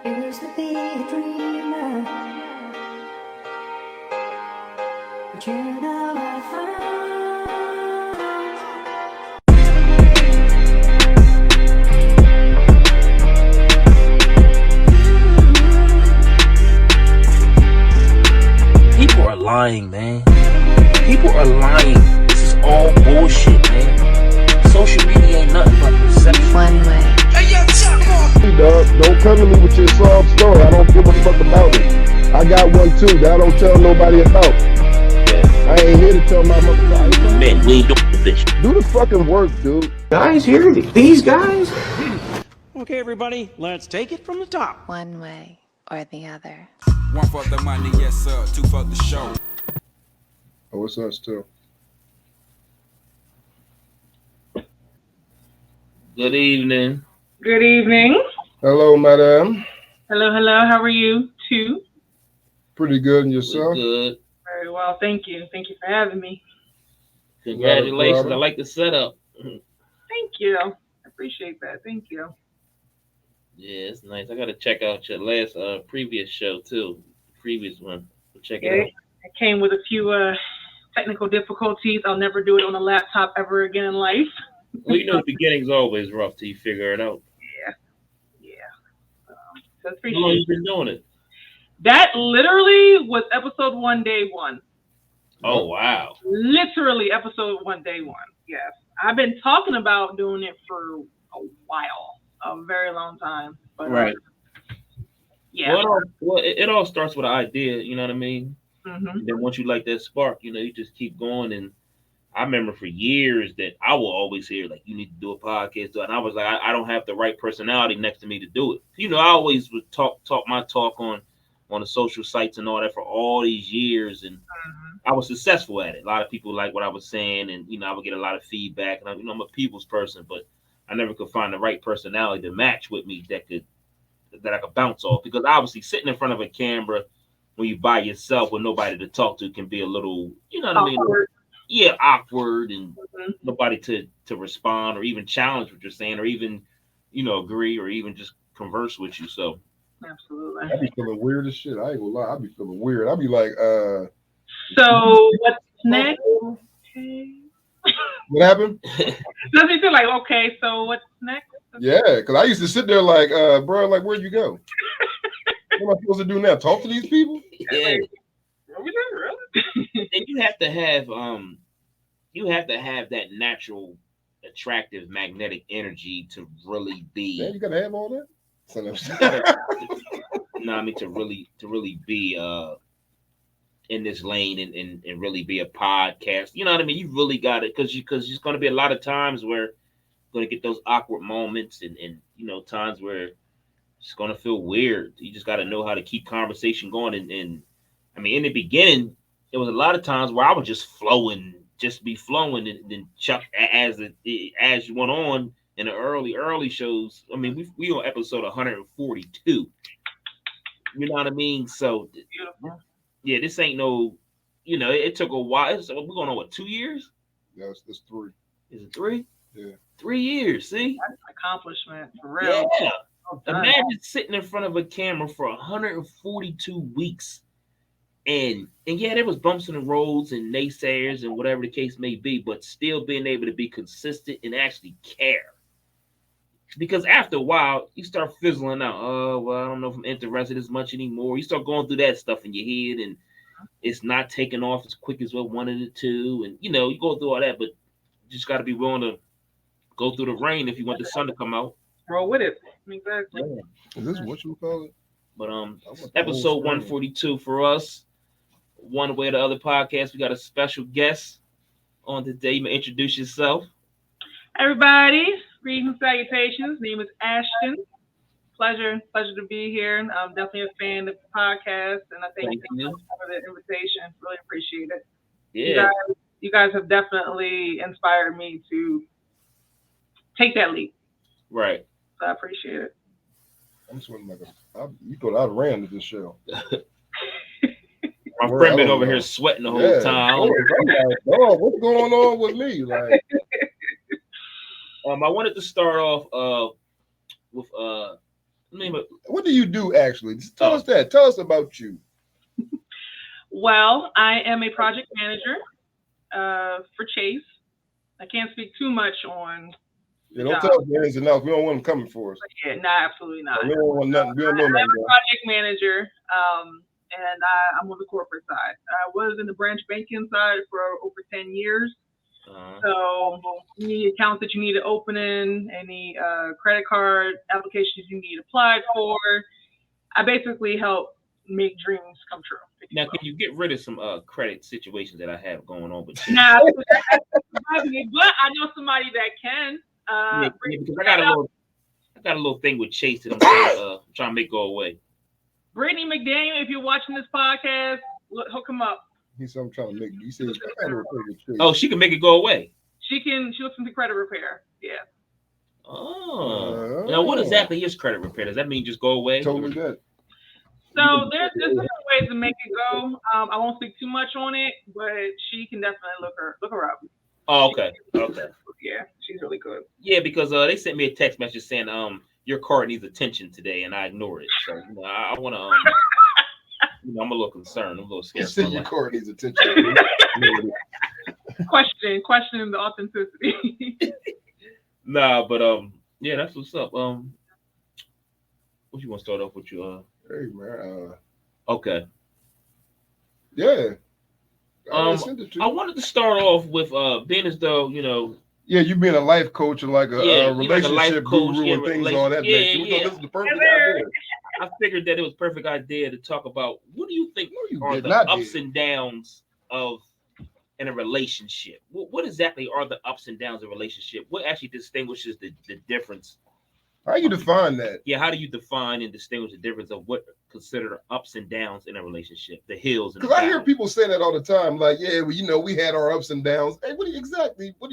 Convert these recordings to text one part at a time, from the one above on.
Used to be a dreamer, but you know I found. People are lying, man. People are lying. This is all bullshit, man. Social media ain't nothing but perception. One way. Dog, don't come to me with your sob story. I don't give a fuck about it. I got one too that I don't tell nobody about. I ain't here to tell my motherfucker. Man, we ain't doing this. Do the fucking work, dude. Guys here, these guys. Okay, everybody, let's take it from the top. One way or the other. One for the money, yes sir. Two for the show. Oh, what's up, still? Good evening. Good evening. Hello, madam. Hello, hello. How are you too? Pretty good, and yourself? Good. Very well, thank you. Thank you for having me. Congratulations. Not a I like the setup. Thank you. I appreciate that. Thank you. Yeah, it's nice. I gotta check out your last previous show too. Previous one. Check Yeah, it out. I came with a few technical difficulties. I'll never do it on a laptop ever again in life. Well, you know the beginning's always rough till you figure it out. Yeah. So How long appreciate you been doing it? that. Literally was episode 1, day 1. Oh wow. Literally episode 1, day 1. Yes. I've been talking about doing it for a while, a very long time. But, Right. Yeah. Well, it all starts with an idea, you know what I mean? Mm-hmm. And then once you like that spark, you know, you just keep going. And I remember for years that I will always hear like, you need to do a podcast, and I was like, I don't have the right personality next to me to do it. You know, I always would talk my talk on the social sites and all that for all these years, and I was successful at it. A lot of people like what I was saying, and you know, I would get a lot of feedback. And I'm a people's person, but I never could find the right personality to match with me that I could bounce off. Because obviously, sitting in front of a camera when you by yourself with nobody to talk to can be a little, you know what I mean? Yeah, awkward, and nobody to respond or even challenge what you're saying, or even, you know, agree or even just converse with you. So Absolutely. I be feeling weird as shit. I ain't gonna lie. I be feeling weird. I be like, So what's next? Okay. what happened? Does he feel like, okay, so what's next? Yeah, because I used to sit there like, bro, like, where'd you go? What am I supposed to do now? Talk to these people? yeah, Are we doing really? and you have to have that natural, attractive, magnetic energy to really be. Man, you gotta have all that. No, I mean to really be in this lane and really be a podcast. You know what I mean? You really got it because there's going to be a lot of times where you're going to get those awkward moments and you know times where it's going to feel weird. You just got to know how to keep conversation going. And I mean, in the beginning, there was a lot of times where I would just be flowing, and then Chuck as you went on in the early shows. I mean, we on episode 142. You know what I mean? So Beautiful. yeah, this ain't no, you know, it took a while. We're going on what, 2 years? Yeah, it's 3. Is it 3? Yeah. 3 years. See? That's an accomplishment for real. Yeah. Well done. Imagine sitting in front of a camera for 142 weeks. And yeah, there was bumps in the roads and naysayers and whatever the case may be, but still being able to be consistent and actually care. Because after a while, you start fizzling out. Oh, well, I don't know if I'm interested as much anymore. You start going through that stuff in your head, and it's not taking off as quick as what wanted it to. And, you know, you go through all that, but you just got to be willing to go through the rain if you want the sun to come out. Roll with it. Exactly. Is this what you call it? But episode 142 for us. One way or the other podcast, we got a special guest on today. You may introduce yourself. Everybody, greetings, salutations. Name is Ashton. Pleasure to be here. I'm definitely a fan of the podcast, and I thank you for the invitation. Really appreciate it. Yeah. You guys have definitely inspired me to take that leap. Right. So I appreciate it. I'm sweating like you thought I ran to this show. My friend been over here sweating the whole time. I'm like, oh, what's going on with me? Like, I wanted to start off with What do you do actually? Just tell us that. Tell us about you. Well, I am a project manager for Chase. I can't speak too much on. Yeah, don't tell us the ins and outs. We don't want them coming for us. Yeah, nah, absolutely not. We don't want nothing. We don't know nothing. I'm a project manager, and I'm on the corporate side. I was in the branch banking side for over 10 years. So any accounts that you need to open in, any credit card applications you need applied for, I basically help make dreams come true. Now, can you get rid of some credit situations that I have going on with Chase? Nah, but I know somebody that can. Because I got a little thing with Chase that I'm trying to make go away. Brittany McDaniel, if you're watching this podcast, hook him up. He said I'm trying to make. He said she can make it go away. She looks into credit repair. Yeah. Oh. Now, what exactly is credit repair? Does that mean just go away? Totally good. So there's different ways to make it go. I won't speak too much on it, but she can definitely look her up. Oh, okay. Yeah, she's really good. Yeah, because they sent me a text message saying your card needs attention today, and I ignore it. So I want to I'm a little concerned. I'm a little scared. You your card needs attention. Question the authenticity. Nah, but yeah, that's what's up. What you want to start off with you? Hey man. Okay. Yeah. I wanted to start off with being as though, Yeah, you being a life coach and like a relationship guru and things all that. Yeah. This is the perfect idea. I figured that it was a perfect idea to talk about what do you think are the ups and downs of in a relationship? What exactly are the ups and downs of a relationship? What actually distinguishes the difference? How do you define that? Yeah, how do you define and distinguish the difference of what considered ups and downs in a relationship, the hills and the valleys? Because I hear people say that all the time, like, yeah, well, we had our ups and downs. Hey, what do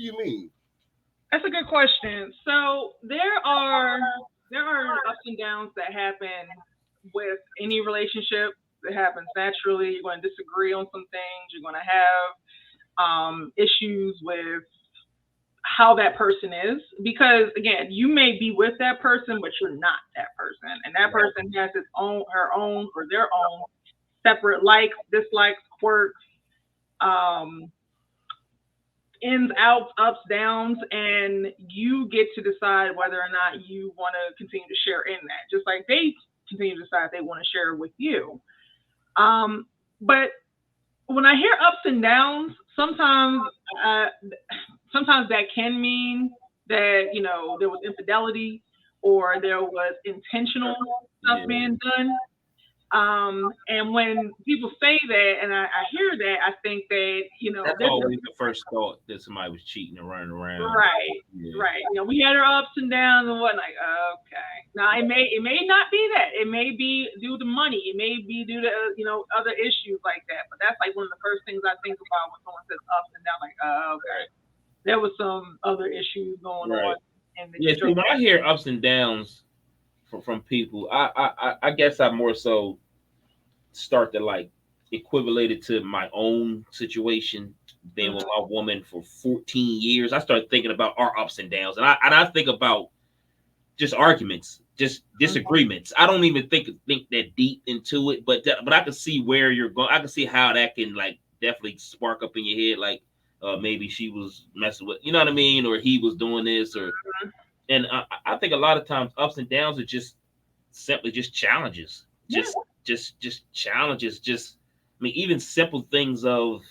you mean? That's a good question. So there are ups and downs that happen with any relationship. It happens naturally. You're going to disagree on some things. You're going to have issues with how that person is, because again, you may be with that person, but you're not that person, and that person has their own separate likes, dislikes, quirks, ins, outs, ups, downs, and you get to decide whether or not you want to continue to share in that, just like they continue to decide they want to share with you. But when I hear ups and downs, sometimes that can mean that, there was infidelity or there was intentional stuff being done. And when people say that, and I hear that, I think that, that's always the first thought, that somebody was cheating and running around. Right. We had our ups and downs and whatnot. Like, okay. Now it may not be that. It may be due to money. It may be due to other issues like that. But that's like one of the first things I think about when someone says ups and downs. Like, okay, there was some other issues going on. See, when I hear ups and downs from people, I guess I more so start to like equivalent it to my own situation. Being with my woman for 14 years, I started thinking about our ups and downs, and I think about just arguments, just disagreements. I don't even think that deep into it, but I can see where you're going. I can see how that can like definitely spark up in your head, like maybe she was messing with, you know what I mean, or he was doing this, or and I think a lot of times ups and downs are just simply just challenges, just challenges. Even simple things of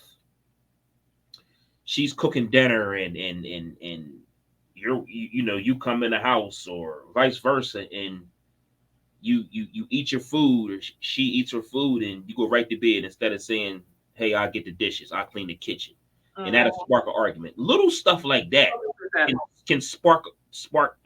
she's cooking dinner and you come in the house or vice versa, and you eat your food or she eats her food and you go right to bed instead of saying, hey, I'll get the dishes, I'll clean the kitchen. And that'll spark an argument. Little stuff like that can spark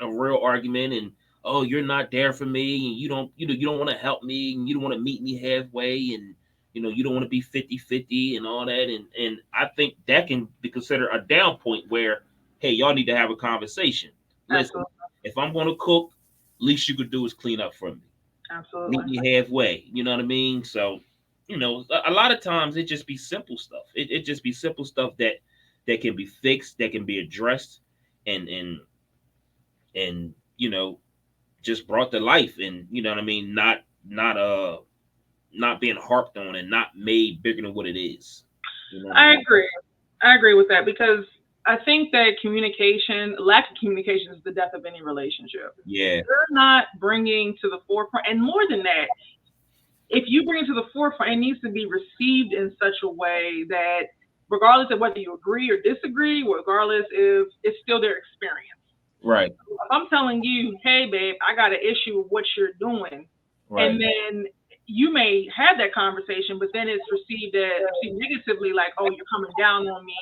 a real argument. And oh, you're not there for me, and you don't want to help me, and you don't want to meet me halfway, and you don't want to be 50-50 and all that. And I think that can be considered a down point where, hey, y'all need to have a conversation. Listen, if I'm going to cook, least you could do is clean up for me. Absolutely. Meet me halfway. You know what I mean? So, a lot of times it just be simple stuff. It just be simple stuff that can be fixed, that can be addressed, and just brought to life, and you know what I mean, not being harped on and not made bigger than what it is. You know what I mean? I agree with that, because I think that lack of communication is the death of any relationship. Yeah. You're not bringing to the forefront, and more than that, if you bring it to the forefront, it needs to be received in such a way that regardless of whether you agree or disagree, regardless if it's still their experience. Right. If I'm telling you, hey babe, I got an issue with what you're doing, Right. and then you may have that conversation, but then it's received negatively, like, oh, you're coming down on me.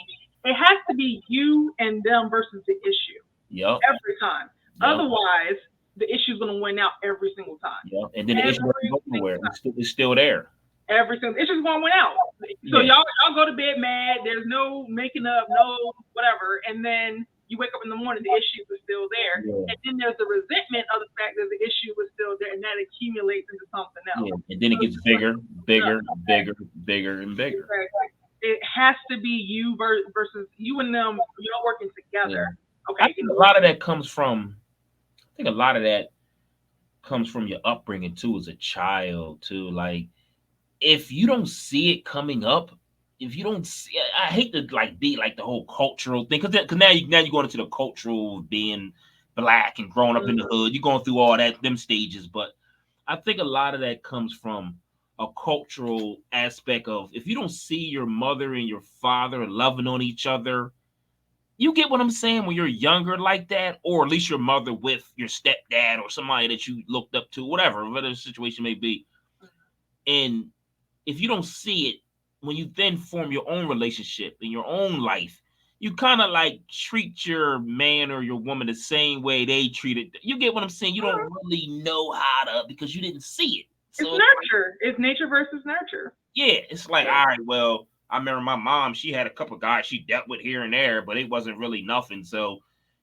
It has to be you and them versus the issue. Yep. Every time. Yep. Otherwise, the issue's going to win out every single time. Yep. And then the issue doesn't go nowhere. It's still there. Every single issue's going to win out. So y'all go to bed mad. There's no making up, no whatever. And then you wake up in the morning, the issue is still there. Yeah. And then there's the resentment of the fact that the issue was still there, and that accumulates into something else. Yeah. And then it gets bigger, and bigger. Exactly. It has to be you versus you and them. You're working together. Yeah. Okay. I think a lot of that comes from your upbringing too, as a child too. Like, if you don't see it coming up, if you don't see, I hate to like be like the whole cultural thing, because now you're going into the cultural being black and growing up in the hood. You're going through all them stages, but I think a lot of that comes from a cultural aspect of, if you don't see your mother and your father loving on each other, you get what I'm saying, when you're younger like that, or at least your mother with your stepdad or somebody that you looked up to, whatever the situation may be. And if you don't see it, when you then form your own relationship in your own life, you kind of like treat your man or your woman the same way they treated. You get what I'm saying? You don't really know how to, because you didn't see it. So it's nurture. It's nature versus nurture. Yeah, it's like, all right, well, I remember my mom, she had a couple of guys she dealt with here and there, but it wasn't really nothing. So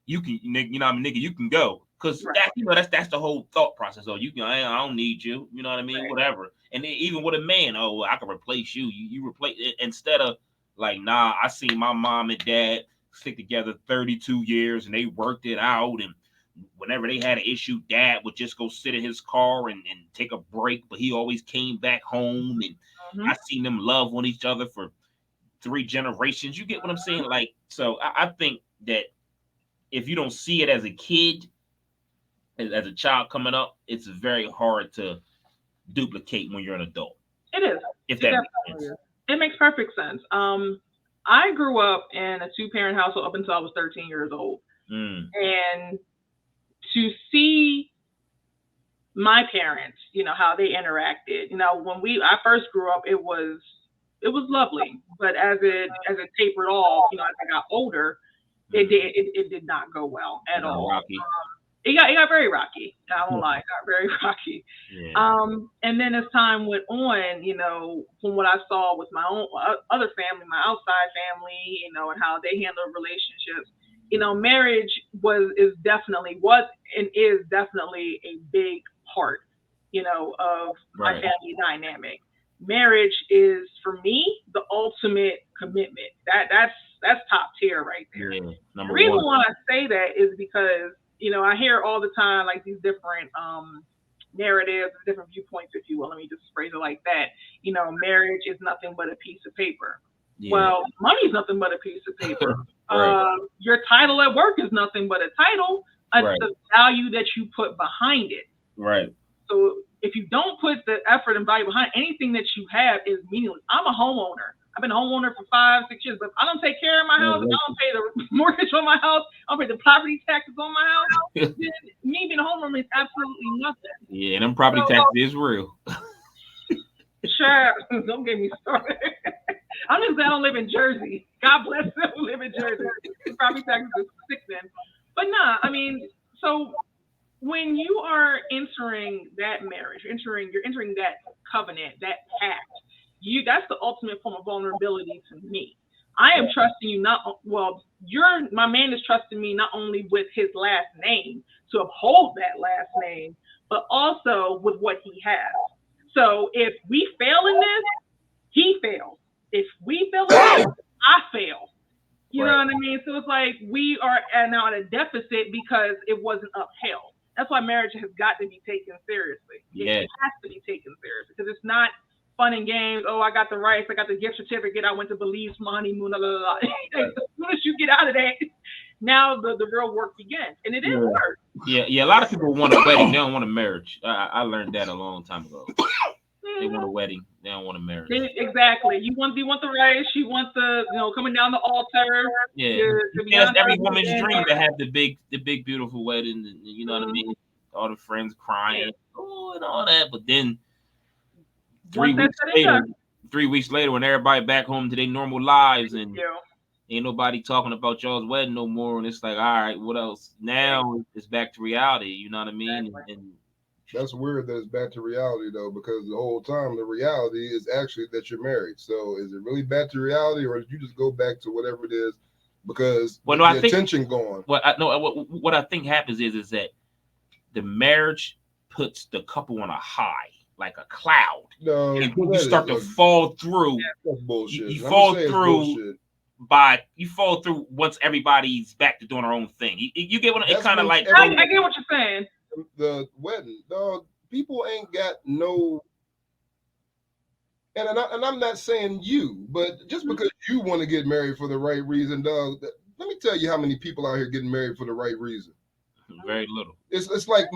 you can, nigga, you can go. Because that's the whole thought process. Oh, you can, I don't need you. You know what I mean? Right. Whatever. And then even with a man, oh, well, I can replace you. You replace it, instead of like, nah, I seen my mom and dad stick together 32 years and they worked it out. And whenever they had an issue, dad would just go sit in his car and take a break, but he always came back home. And I seen them love on each other for 3 generations. You get what I'm saying? Like, so I think that if you don't see it as a kid, as a child coming up, it's very hard to duplicate when you're an adult. It is. If that makes sense. It makes perfect sense. I grew up in a 2-parent household up until I was 13 years old. And to see my parents, how they interacted, when I first grew up, it was lovely. But as it tapered off, as I got older, it did not go well at all. Rocky. It got very rocky. I won't lie, it got very rocky. Yeah. And then as time went on, from what I saw with my own other family, my outside family, and how they handle relationships, marriage is definitely a big part, of my family dynamic. Marriage is, for me, the ultimate commitment. That's top tier right there. Yeah, the reason why I say that is because I hear all the time, like, these different narratives, different viewpoints, if you will. Let me just phrase it like that. Marriage is nothing but a piece of paper. Yeah. Well, money is nothing but a piece of paper. Right. Your title at work is nothing but a title. It's the value that you put behind it. Right. So if you don't put the effort and value behind anything that you have, is meaningless. I'm a homeowner. I've been a homeowner for 5-6 years, but if I don't take care of my house, if I don't pay the mortgage on my house, I don't pay the property taxes on my house, then me being a homeowner means absolutely nothing. Yeah, them property taxes is real. Sure, don't get me started. I'm just glad I don't live in Jersey. God bless them who live in Jersey. Property taxes is sickening. But so when you are entering that marriage, you're entering that covenant, that pact, that's the ultimate form of vulnerability to me. I am trusting you my man is trusting me not only with his last name to uphold that last name, but also with what he has. So if we fail in this, he fails. If we fail in this, I fail. You know what I mean? So it's like we are now at a deficit because it wasn't upheld. That's why marriage has got to be taken seriously. Yeah. It has to be taken seriously because it's not fun and games. Oh, I got the rights. I got the gift certificate. I went to Belize for my honeymoon. Blah, blah, blah. As soon as you get out of that, now the real work begins. And it is work. Yeah. A lot of people want a wedding. They don't want a marriage. I learned that a long time ago. They want a wedding. They don't want a marriage. Exactly. You want the rights. You want the coming down the altar. Yeah. That's every woman's dream to have the big beautiful wedding. And, you know what I mean? All the friends crying, and all that. But then 3 weeks later, when everybody back home to their normal lives and ain't nobody talking about y'all's wedding no more, and it's like, all right, what else? Now it's back to reality. You know what I mean? Exactly. And that's weird that it's back to reality though, because the whole time the reality is actually that you're married. So is it really back to reality, or did you just go back to whatever it is because the attention gone? What I think happens is that the marriage puts the couple on a high, like a cloud. No, and you start to fall through. That's bullshit. You fall through once everybody's back to doing their own thing. You get what it kind of like. I get what you're saying. The wedding, dog. People ain't got no. And I'm not saying you, but just because you want to get married for the right reason, dog. Let me tell you how many people out here getting married for the right reason. Very little. It's like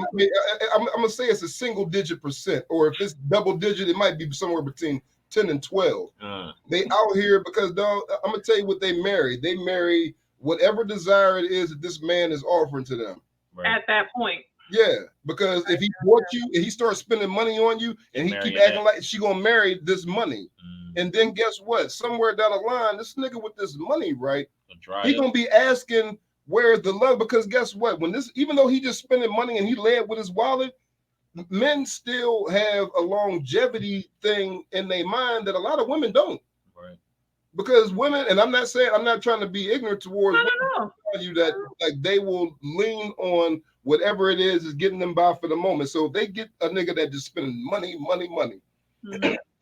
I'm gonna say it's a single digit %, or if it's double digit, it might be somewhere between 10 and 12. They out here because, dog, I'm gonna tell you what they marry. They marry whatever desire it is that this man is offering to them. Right. At that point. Yeah, because if he bought you and he starts spending money on you and he keep acting like she gonna marry this money, and then guess what? Somewhere down the line, this nigga with this money, right? He gonna be asking where's the love, because guess what? When this, even though he just spending money and he led with his wallet, men still have a longevity thing in their mind that a lot of women don't. Right. Because women, and I'm not trying to be ignorant towards women, tell you that like they will lean on whatever it is getting them by for the moment. So if they get a nigga that just spending money,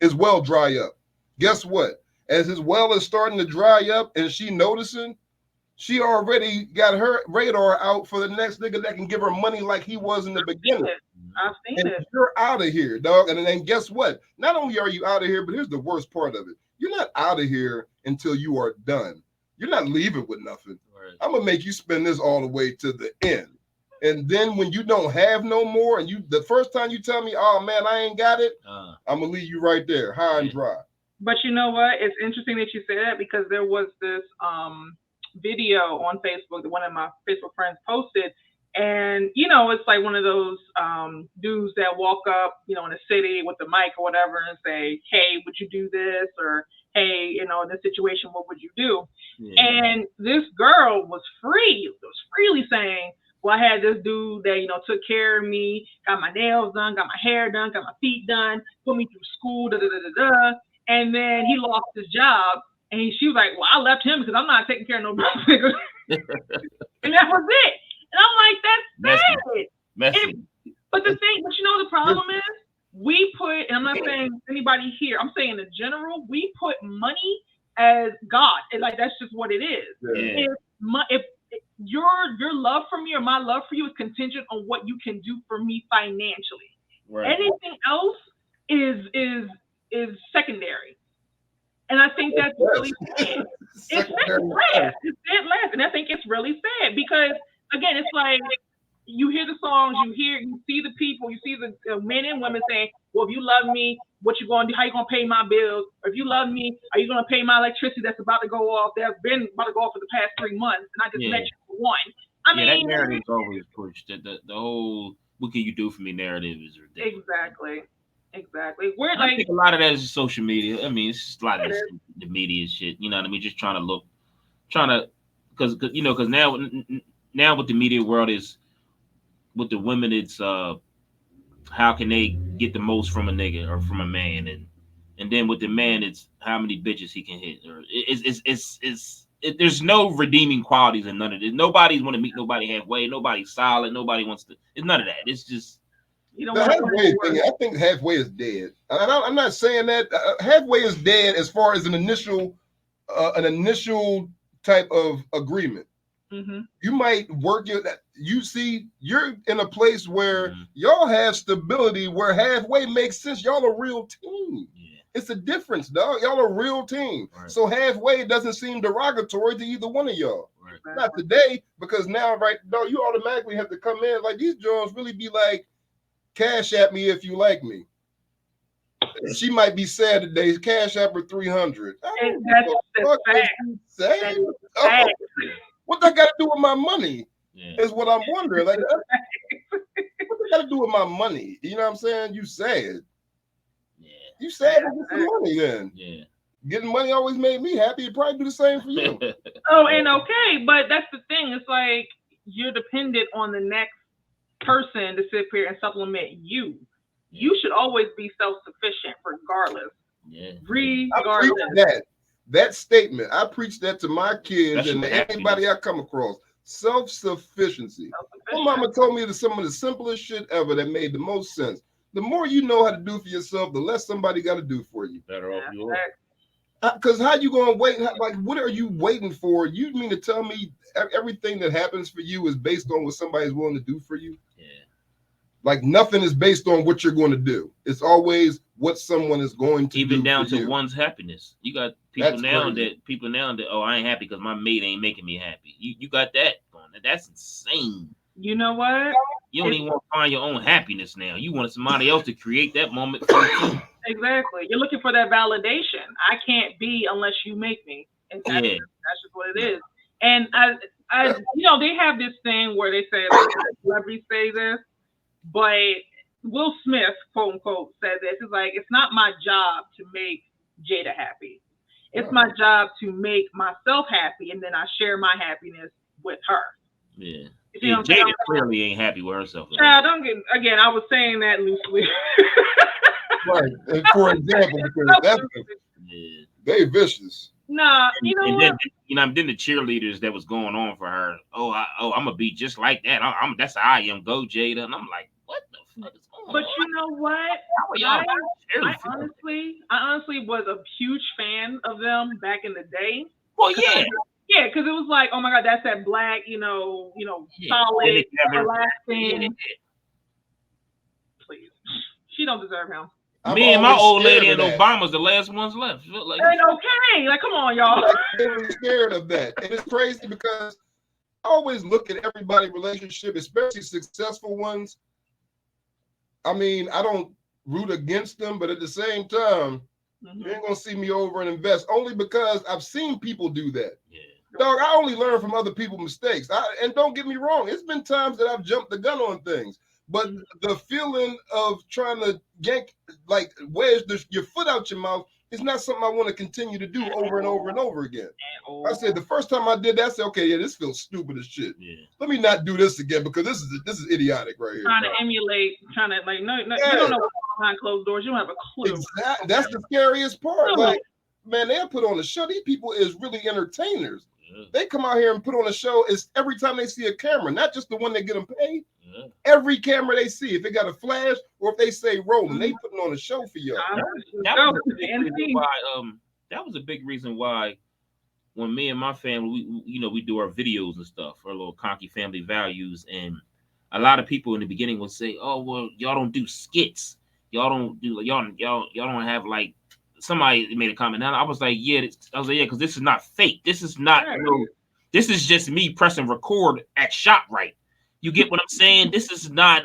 his well dry up. Guess what? As his well is starting to dry up and she noticing, she already got her radar out for the next nigga that can give her money like he was in the beginning. I've seen it. You're out of here, dog. And then guess what? Not only are you out of here, but here's the worst part of it. You're not out of here until you are done. You're not leaving with nothing. Right. I'm gonna make you spend this all the way to the end. And then when you don't have no more, and the first time you tell me, oh man, I ain't got it, I'm gonna leave you right there, high and dry. But you know what? It's interesting that you say that, because there was this video on Facebook that one of my Facebook friends posted, and it's like one of those dudes that walk up, in a city with the mic or whatever and say, hey, would you do this? Or hey, in this situation, what would you do? Yeah. And this girl was freely saying, well, I had this dude that, took care of me, got my nails done, got my hair done, got my feet done, put me through school, and then he lost his job. And she was like, well, I left him because I'm not taking care of no nigga. And that was it. And I'm like, that's sad. But the problem is, we put, and I'm not saying anybody here, I'm saying in general, we put money as God. And like, that's just what it is. Yeah. If your love for me or my love for you is contingent on what you can do for me financially. Right. Anything else is secondary. And I think that's really sad. It's sad. It's dead last. And I think it's really sad because, again, it's like you hear the songs, you see the people, you see the men and women saying, well, if you love me, what you going to do? How you going to pay my bills? Or if you love me, are you going to pay my electricity that's about to go off? That's been about to go off for the past 3 months. And I just met you for one. I mean, that narrative is always pushed. The whole what can you do for me narrative is ridiculous. Exactly. I think a lot of that is social media. I mean, it's just a lot of the media shit. You know what I mean? Just because now with the media world is with the women, it's how can they get the most from a nigga or from a man, and then with the man, it's how many bitches he can hit. Or there's no redeeming qualities in none of this. Nobody's want to meet nobody halfway. Nobody's solid. Nobody wants to. It's none of that. It's just. The halfway thing, I think halfway is dead. I'm not saying that halfway is dead as far as an initial type of agreement. You might work you see, you're in a place where y'all have stability, where halfway makes sense. Y'all a real team. Yeah. It's a difference, dog. Y'all a real team. Right. So halfway doesn't seem derogatory to either one of y'all. Right. Not today, because now, right, dog, you automatically have to come in like these Jones really be like, cash at me if you like me. She might be sad today. Cash app her 300. What that got to do with my money? Yeah. Is what I'm wondering. Like, what that got to do with my money? You know what I'm saying? You sad. Yeah. You sad to get some money then. Yeah. Getting money always made me happy. It probably do the same for you. And okay, but that's the thing. It's like you're dependent on the next person to sit here and supplement you. You should always be self-sufficient regardless. Yeah. Regardless. That statement, I preach that to my kids and to anybody I come across. Self-sufficiency. My mama told me some of the simplest shit ever that made the most sense. The more you know how to do for yourself, the less somebody got to do for you. Better off you are. Because how you going to wait? Like, what are you waiting for? You mean to tell me everything that happens for you is based on what somebody's willing to do for you? Yeah. Like nothing is based on what you're going to do. It's always what someone is going to do. Even down to one's happiness. You got people now that oh, I ain't happy because my mate ain't making me happy. You got that going. That's insane. You know what? You don't even want to find your own happiness now. You want somebody else to create that moment for you. Exactly. You're looking for that validation. I can't be unless you make me. And that's just what it is. And I they have this thing where they say, like, celebrities say this, but Will Smith, quote unquote, said this. It's like, it's not my job to make Jada happy. It's my job to make myself happy, and then I share my happiness with her. Yeah. Jada clearly ain't happy with herself. Child, again, I was saying that loosely. Right. And for example, because they vicious. Nah, then the cheerleaders that was going on for her. I'm gonna be just like that. That's how I am. Go Jada, and I'm like, what the fuck is going on? But you know what? I honestly was a huge fan of them back in the day. Well, yeah. Yeah, because it was like, oh my God, that's that black, solid, lasting. Please, she don't deserve him. Me and my old lady and Obama's the last ones left. Like, ain't okay. Like, come on, y'all. I'm scared of that. And it's crazy because I always look at everybody's relationship, especially successful ones. I mean, I don't root against them, but at the same time, you ain't gonna see me over and invest only because I've seen people do that. Yeah. Dog, I only learn from other people's mistakes. And don't get me wrong, it's been times that I've jumped the gun on things. But the feeling of trying to wedge your foot out your mouth is not something I want to continue to do over and over and over again. I said the first time I did that, I said, okay, this feels stupid as shit. Yeah. Let me not do this again because this is idiotic right here. Trying to emulate, no, you don't know what's behind closed doors. You don't have a clue. Exactly. That's the scariest part. Like, man, they'll put on a show. These people is really entertainers. They come out here and put on a show is every time they see a camera, not just the one that get them paid. Every camera they see, if it got a flash or if they say rolling, they putting on a show for y'all. That was a big reason why when me and my family, we do our videos and stuff, our little Conky family values, and a lot of people in the beginning will say, "Oh, well, y'all don't do skits. Y'all don't have like." Somebody made a comment. Now I was like, yeah, because this is not fake. This is not. This is just me pressing record at ShopRite. You get what I'm saying? This is not.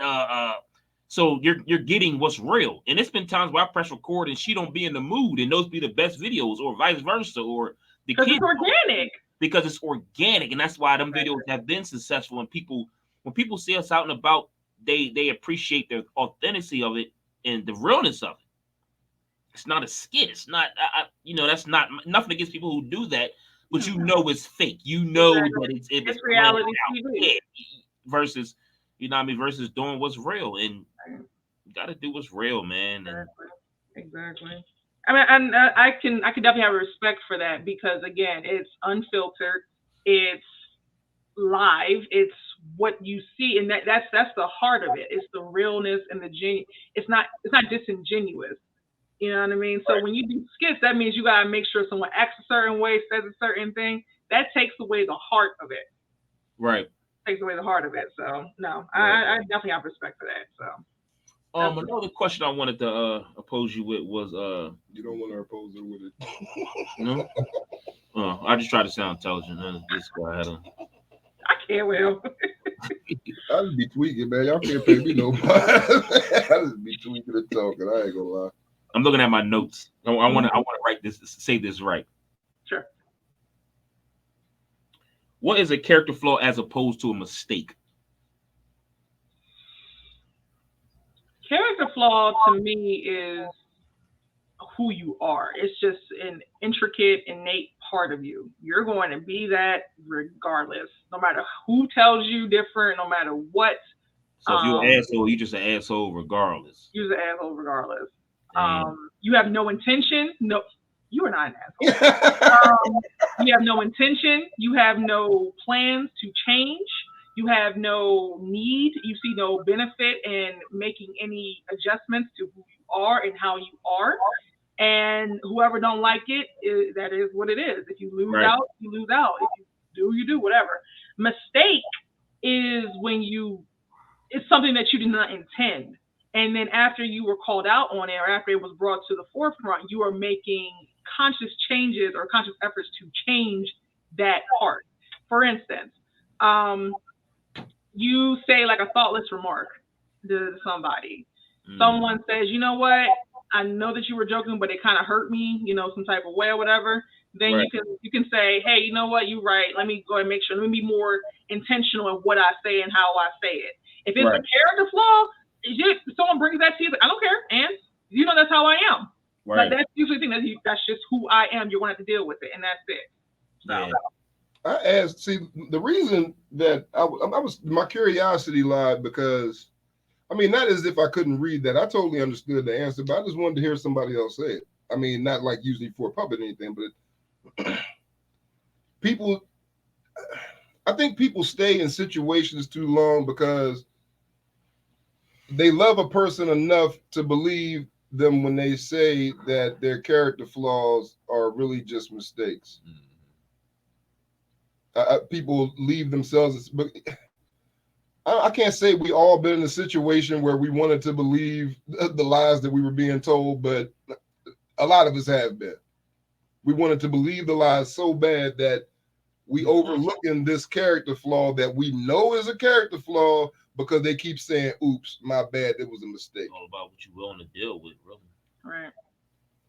So you're getting what's real. And it's been times where I press record and she don't be in the mood, and those be the best videos, or vice versa, or the kids. It's organic. Because it's organic, and that's why them videos have been successful. And when people see us out and about, they appreciate the authenticity of it and the realness of it. It's not a skit. It's not, that's not nothing against people who do that, but it's fake. That it's reality TV. Yeah. Versus, versus doing what's real. And you got to do what's real, man. Exactly. I mean, and I can definitely have respect for that because, again, it's unfiltered. It's live. It's what you see. And that's the heart of it. It's the realness and the genuine. It's not disingenuous. You know what I mean? So when you do skits, that means you got to make sure someone acts a certain way, says a certain thing. That takes away the heart of it. Right. Takes away the heart of it. So no, I definitely have respect for that. So another question I wanted to oppose you with was you don't want to oppose her with it. No. I just try to sound intelligent. Just go ahead. I can't will. I just be tweaking, man. Y'all can't pay me no mind. I just be tweaking and talking. I ain't gonna lie. I'm looking at my notes. I want to write this, say this right. Sure. What is a character flaw as opposed to a mistake? Character flaw to me is who you are. It's just an intricate, innate part of you. You're going to be that regardless, no matter who tells you different, no matter what. So if you're an asshole, you're just an asshole regardless. You're an asshole regardless. You have no intention. No, you are not an asshole. You have no intention. You have no plans to change. You have no need. You see no benefit in making any adjustments to who you are and how you are. And whoever don't like it, that is what it is. If you lose out, you lose out. If you do, whatever. Mistake is when it's something that you did not intend. And then after you were called out on it, or after it was brought to the forefront, you are making conscious changes or conscious efforts to change that part. For instance, you say like a thoughtless remark to somebody. Someone says, you know what? I know that you were joking, but it kind of hurt me, some type of way or whatever. Then you can say, hey, you know what? You're right. Let me go and make sure. Let me be more intentional in what I say and how I say it. If it's a character flaw, if someone brings that to you, I don't care. And that's how I am. Right. Like, that's usually the thing that's just who I am. You're going to have to deal with it, and that's it. So. Yeah. I asked, see, the reason that I was my curiosity lied because, not as if I couldn't read that. I totally understood the answer, but I just wanted to hear somebody else say it. Not like usually for a puppet or anything, but I think people stay in situations too long because they love a person enough to believe them when they say that their character flaws are really just mistakes. People leave themselves, but I can't say we all been in a situation where we wanted to believe the lies that we were being told, but a lot of us have been. We wanted to believe the lies so bad that we overlooking this character flaw that we know is a character flaw because they keep saying, oops, my bad, it was a mistake. It's all about what you're willing to deal with, really. Right.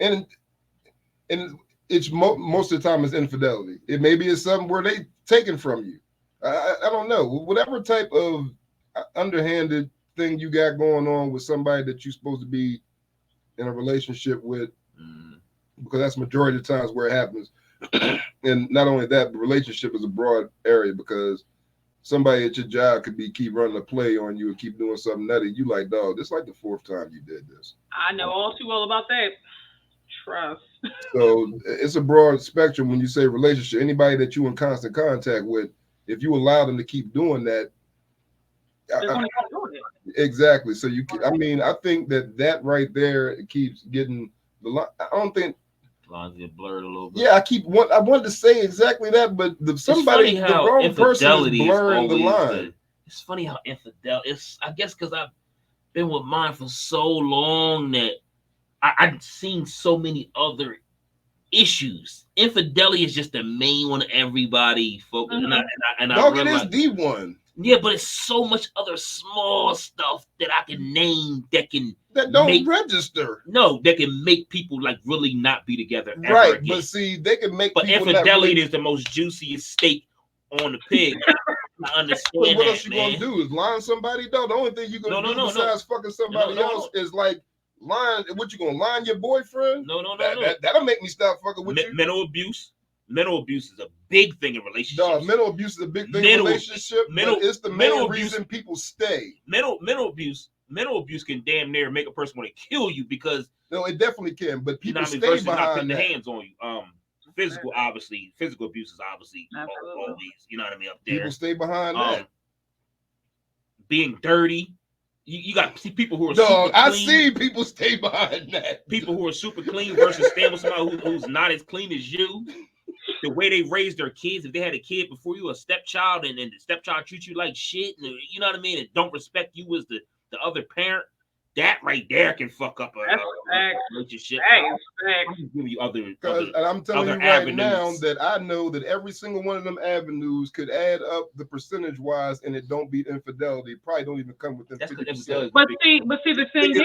And it's most of the time it's infidelity. It maybe it's something where they taken from you. I don't know. Whatever type of underhanded thing you got going on with somebody that you're supposed to be in a relationship with, because that's majority of the times where it happens. And not only that, the relationship is a broad area because somebody at your job could keep running a play on you and keep doing something nutty. You like, dog, this is like the fourth time you did this. I know all too well about that. Trust. So it's a broad spectrum when you say relationship. Anybody that you in constant contact with, if you allow them to keep doing that, exactly. So I think that right there it keeps getting the line. I don't think lines get blurred a little bit. Yeah, I wanted to say exactly that, but the wrong person is blurring the line. It's funny how I guess because I've been with mine for so long that I've seen so many other issues. Infidelity is just the main one everybody focus. Dog, it is the one. Yeah, but it's so much other small stuff that I can name that don't register. No, that can make people like really not be together. Right, again. but see, they can make. But infidelity is the most juiciest steak on the pig. I understand. What else you gonna do? Is lie on somebody? Though the only thing you gonna do besides fucking somebody else is like lying. What you gonna lie on your boyfriend? No. That'll make me stop fucking with you. Mental abuse. Mental abuse is a big thing in relationships. Dog, mental abuse is a big thing in relationship. But it's the main reason people stay. Mental abuse can damn near make a person want to kill you because it definitely can. But people stay versus behind not putting that. their hands on you. Physical abuse is obviously always, up there. People stay behind that. Being dirty. You got people who are super clean. I see people stay behind that. People who are super clean versus staying with somebody who's not as clean as you. the way they raise their kids. If they had a kid before you, a stepchild, and the stepchild treats you like shit, and you know what I mean, and don't respect you as the other parent, that right there can fuck up a relationship. I'm giving you other and I'm telling you right now that I know that every single one of them avenues could add up the percentage wise, and it don't beat infidelity. Probably don't even come within 50%. But see, the thing is,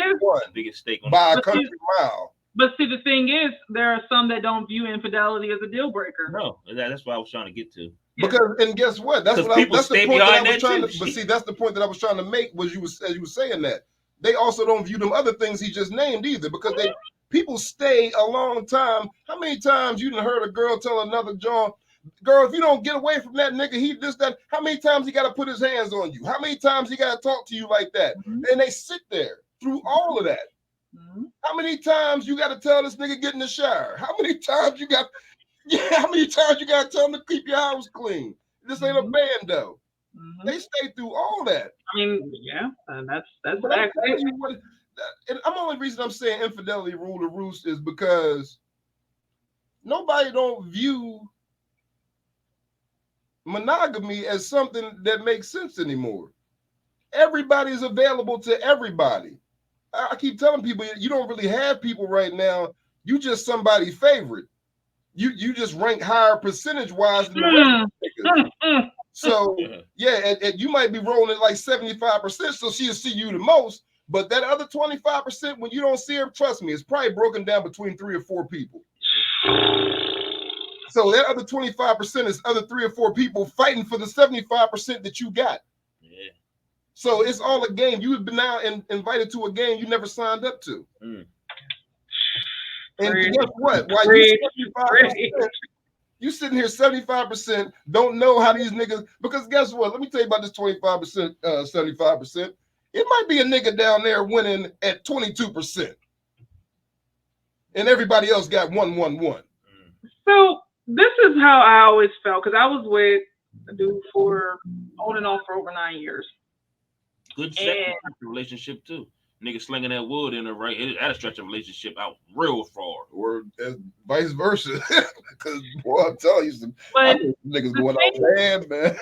biggest stake by a country mile. But see, the thing is, there are some that don't view infidelity as a deal breaker. No, that's what I was trying to get to. Because, and guess what? That's the point that I was trying to. But see, that's the point that I was trying to make. Was you were saying that they also don't view them other things he just named either, because people stay a long time. How many times you done heard a girl tell another John, girl, if you don't get away from that nigga, he this, that. How many times he got to put his hands on you? How many times he got to talk to you like that? And they sit there through all of that. How many times you got to tell this nigga get in the shower? How many times you got to tell him to keep your house clean? This ain't a bando. They stay through all that. I mean, yeah, that's and I'm only reason I'm saying infidelity rule the roost is because nobody don't view monogamy as something that makes sense anymore. Everybody's available to everybody. I keep telling people you don't really have people right now. You just somebody's favorite. You just rank higher percentage wise than the rest of So yeah, and you might be rolling at like 75%, so she'll see you the most. But that other 25%, when you don't see her, trust me, it's probably broken down between 3 or 4 people. So that other 25% is other 3 or 4 people fighting for the 75% that you got. Yeah. So it's all a game. You've been now invited to a game you never signed up to. And guess what? While you sitting here 75%, don't know how these niggas, because guess what? Let me tell you about this 25%, 75%. It might be a nigga down there winning at 22%. And everybody else got 1-1-1. So this is how I always felt, because I was with a dude for on and off for over 9 years. Good second relationship too. Nigga slinging that wood in there, right? That'll stretch a relationship out real far. Or vice versa. Because boy, I'm telling you, some niggas going off man.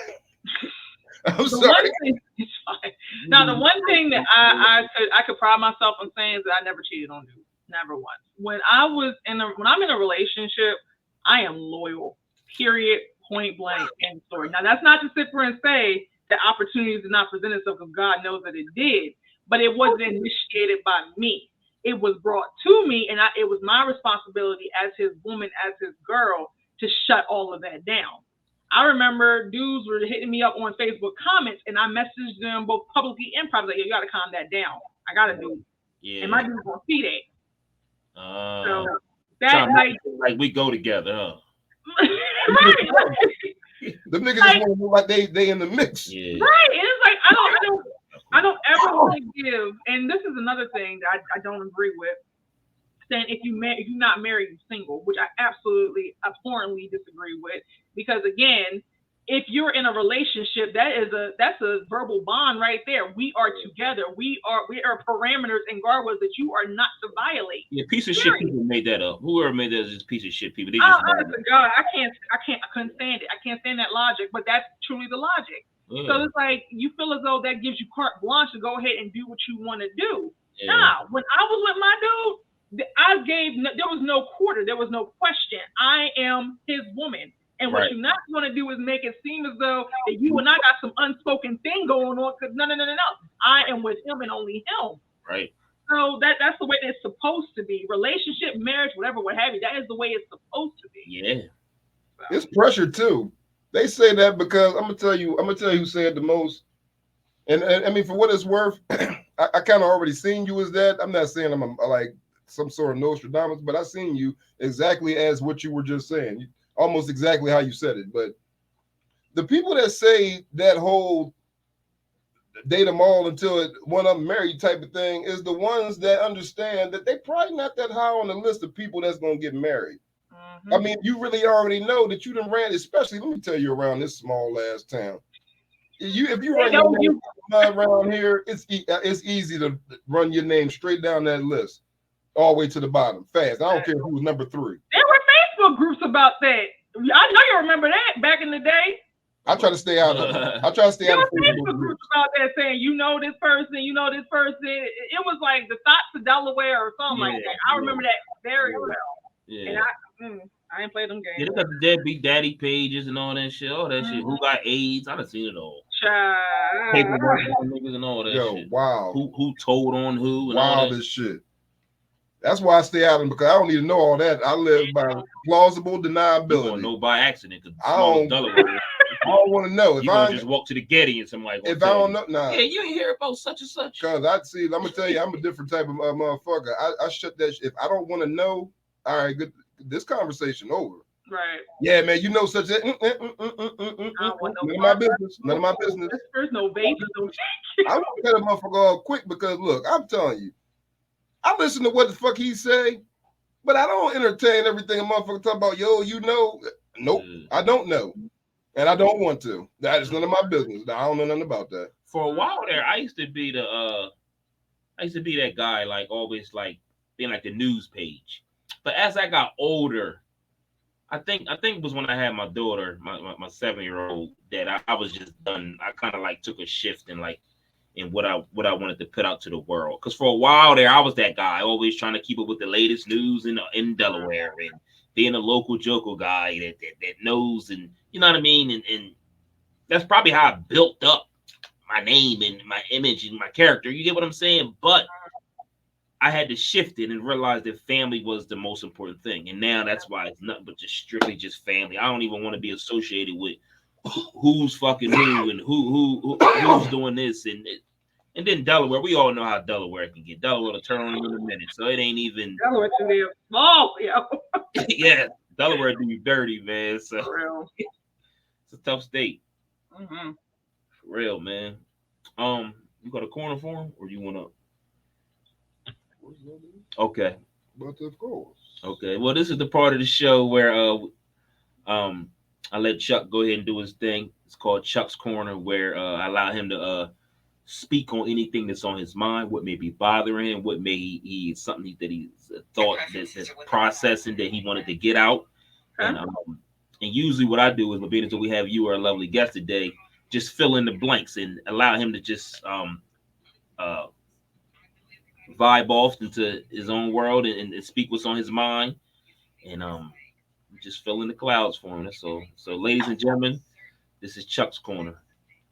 I'm sorry. It's fine. Now, the one thing that I could pride myself on saying is that I never cheated on dudes. Never once. When I'm in a relationship, I am loyal. Period. Point blank. End story. Now, that's not to sit there and say that opportunities did not present itself, because God knows that it did. But it wasn't initiated by me. It was brought to me, and it was my responsibility as his woman, as his girl, to shut all of that down. I remember dudes were hitting me up on Facebook comments, and I messaged them both publicly and privately. You got to calm that down. I got to do it. Yeah. And my dude's going to see that. So that like we go together, huh? The niggas just want to look like they in the mix. Yeah. Right. And it's like I don't ever want to give, and this is another thing that I don't agree with, saying if you're not married, you're single, which I absolutely abhorrently disagree with. Because again, if you're in a relationship, that's a verbal bond right there. We are together. We are parameters and guardrails that you are not to violate. Yeah, piece of shit people made that up. Whoever made that is just piece of shit people. They honest to God, I couldn't stand it. I can't stand that logic, but that's truly the logic. Yeah. So it's like you feel as though that gives you carte blanche to go ahead and do what you want to do. Yeah. Nah, when I was with my dude, there was no quarter, there was no question. I am his woman. And what you're not going to do is make it seem as though that you and I got some unspoken thing going on, because no. I am with him and only him. Right. So that's the way it's supposed to be. Relationship, marriage, whatever, what have you, that is the way it's supposed to be. Yeah. So. It's pressure too. They say that because I'm gonna tell you who said the most. And I mean, for what it's worth, I kind of already seen you as that. I'm not saying I'm like some sort of Nostradamus, but I seen you exactly as what you were just saying. Almost exactly how you said it. But the people that say that whole date them all until one of them married type of thing is the ones that understand that they probably not that high on the list of people that's going to get married. Mm-hmm. I mean, you really already know that you done ran, especially, let me tell you, around this small ass town. If you run your name around here, it's easy to run your name straight down that list all the way to the bottom fast. I don't care who's number 3. There were Facebook groups about that. I know you remember that back in the day. I try to stay out of it. I try to stay out of Facebook groups about that saying, you know this person. It was like the thoughts of Delaware or something like that. I remember that very well. Yeah. And I ain't played them games. Yeah, they got the deadbeat daddy pages and all that shit. All that shit. Who got AIDS? I done seen it all. Paperwork niggas and all that shit. Wow. Who told on who and all that this shit. That's why I stay out of them, because I don't need to know all that. I live by plausible deniability. You gonna know by accident, because I don't want to know. If you gonna just walk to the Getty and something like that. If I don't know, nah. Yeah, you ain't hear about such and such. Because I'm gonna tell you, I'm a different type of motherfucker. I shut that shit. If I don't want to know, all right, good. This conversation over. Right. Yeah, man. You know such a none of my business. None of my business. There's no baby. I want to cut a motherfucker off quick, because look, I'm telling you, I listen to what the fuck he say, but I don't entertain everything a motherfucker talk about. Yo, you know, nope, I don't know, and I don't want to. That is none of my business. I don't know nothing about that. For a while there, I used to be that guy, like always, like being like the news page. But as I got older, I think it was when I had my daughter, my 7-year-old, that I was just done. I kind of like took a shift in what I wanted to put out to the world. Because for a while there, I was that guy, always trying to keep up with the latest news in Delaware, and being a local joker guy that knows, and you know what I mean. And that's probably how I built up my name and my image and my character. You get what I'm saying? But I had to shift it and realize that family was the most important thing. And now that's why it's nothing but just strictly just family. I don't even want to be associated with who's fucking who and who's doing this. And then Delaware, we all know how Delaware can get. Delaware will turn on you in a minute. So it ain't even Delaware too damn small, yo. Yeah, Delaware do you dirty, man. So For real. It's a tough state. Mm-hmm. For real, man. You got a corner for him, or you want to? Okay. But of course. Okay. Well, this is the part of the show where I let Chuck go ahead and do his thing. It's called Chuck's Corner, where I allow him to speak on anything that's on his mind, what may be bothering him, what may he something that he's thought that's processing that he wanted to get out. And usually what I do is, being until we have you, our lovely guest today, just fill in the blanks and allow him to just vibe off into his own world and speak what's on his mind, and just fill in the clouds for him. That's all. So, ladies and gentlemen, this is Chuck's Corner,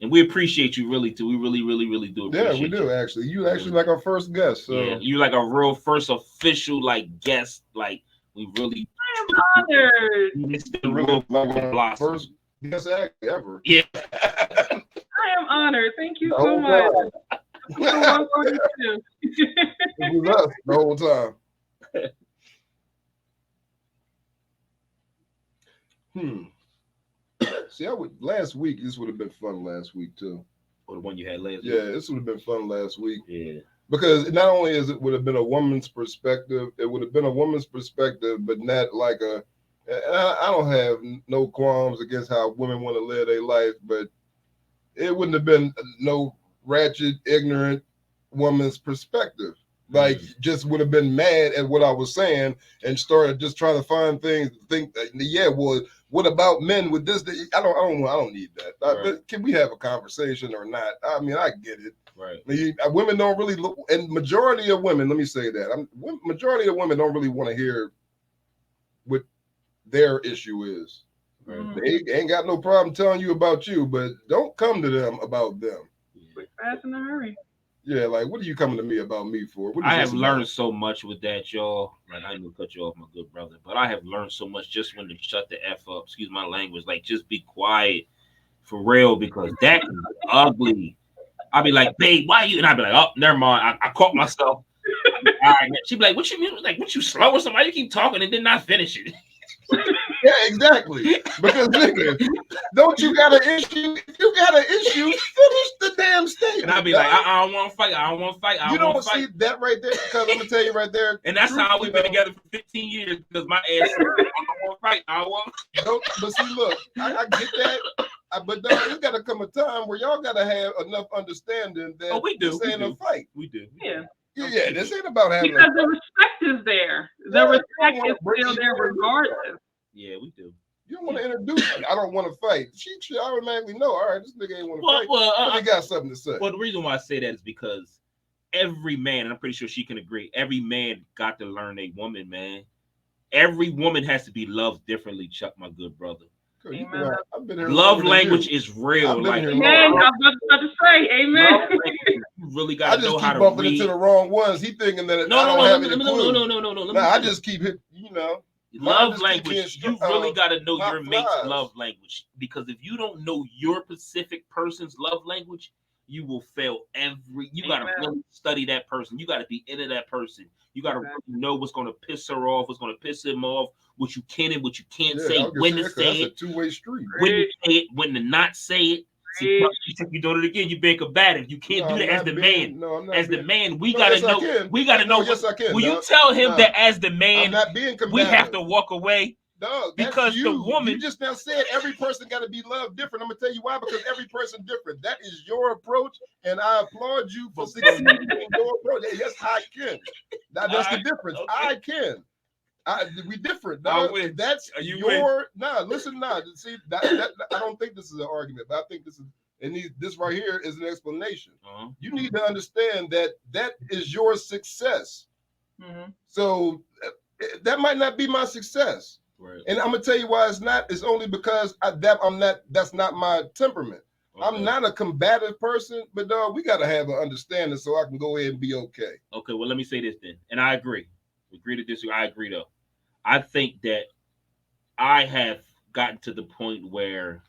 and we appreciate you really too. We really do appreciate we do actually. You actually like our first guest. So yeah, you like our real first official guest. Like we really. I am honored. It's the real like first guest act ever. Yeah. I am honored. Thank you so much. It was us the whole time. See, last week. This would have been fun last week too. Or the one you had last week. Yeah, this would have been fun last week. Yeah. Because not only would have been a woman's perspective, it would have been a woman's perspective, but not like a. I don't have no qualms against how women want to live their life, but it wouldn't have been no ratchet, ignorant woman's perspective. Like, just would have been mad at what I was saying and started just trying to find things. Think, well, what about men with this? I don't need that. Right. Can we have a conversation or not? I mean, I get it. Right. Women don't really look, and majority of women. Let me say that. Majority of women don't really want to hear what their issue is. Right. They ain't got no problem telling you about you, but don't come to them about them. Fast in a hurry. Yeah, like, what are you coming to me about me for? I have learned so much with that, y'all. Like, I didn't cut you off, my good brother, but I have learned so much just when to shut the F up. Excuse my language. Like, just be quiet for real, because that is ugly. I'll be like, babe, why you? And I'll be like, oh, never mind. I caught myself. All right. She'd be like, what you mean? Like, what you slow or something? Why you keep talking and did not finish it? Yeah, exactly. Because nigga, don't you got an issue? If you got an issue, finish the damn statement. And I'll be like, I don't want to fight. I don't want to fight. You don't see that right there? Because I'm gonna tell you right there. And that's how we've been together for 15 years. Because my ass, I don't want to fight. I don't want. But see, look, I get that. But there's got to come a time where y'all got to have enough understanding that we do. This ain't a fight. We do. Yeah. Yeah, this ain't about having because the respect is there. The respect is still there regardless. Yeah, we do. You don't want to introduce me. I don't want to fight. She automatically know. All right, this nigga ain't want to fight. Well, I got something to say. Well, the reason why I say that is because every man, and I'm pretty sure she can agree, every man got to learn a woman, man. Every woman has to be loved differently, Chuck, my good brother. Love language is real. Like, amen. I'm about to say, amen. You really got to know how to bumping read. into the wrong ones. He thinking that No. I just keep hitting, Love language. You really got to know your mate's love language, because if you don't know your specific person's love language, you will fail you got to really study that person. You got to be into that person. You got to really know what's going to piss her off, what's going to piss him off, what you can and what you can't say, when to say it. That's a two-way street. When to say it, when to not say it. See, you doing it again, you're being combative. You can't do that as the man. As the man, we gotta know. We gotta know. Yes, I can. Will you tell him that as the man, I'm not being combative. We have to walk away? Dog, because the woman. You just now said every person got to be loved different. I'm gonna tell you why. Because every person different. That is your approach, and I applaud you for succeeding in your approach. Yes, I can. That's the difference. Okay. I can. We different. That's your. Listen. See, that I don't think this is an argument, but I think this is. This right here is an explanation. You need to understand that is your success. So that might not be my success. Right. And I'm gonna tell you why it's not. It's only because that's not my temperament. Okay. I'm not a combative person, but dog, we gotta have an understanding so I can go ahead and be okay. Okay, well, let me say this then, and I agree. Agree to disagree. I agree though. I think that I have gotten to the point where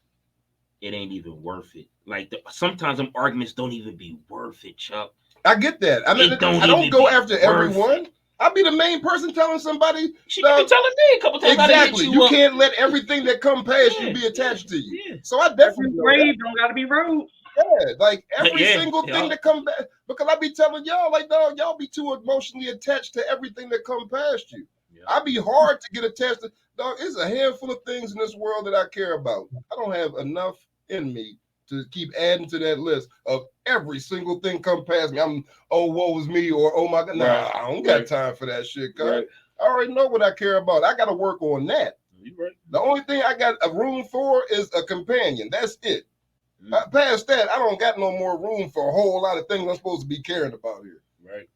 it ain't even worth it. Like sometimes them arguments don't even be worth it, Chuck. I get that. I mean, I don't go after everyone. I'll be the main person telling somebody. She can be telling me a couple times. Exactly. You can't let everything that come past you be attached to you. Yeah. So I definitely don't gotta be rude. Yeah, like every single thing that come back, because I be telling y'all, like, dog, y'all be too emotionally attached to everything that come past you. Yeah. I be hard to get attached to. Dog, it's a handful of things in this world that I care about. I don't have enough in me to keep adding to that list of every single thing come past me. I'm, oh, woe is me, or oh my God. Nah, I don't got time for that shit, cuz. Right. I already know what I care about. I got to work on that. Right. The only thing I got a room for is a companion. That's it. Past that, I don't got no more room for a whole lot of things I'm supposed to be caring about here. Right.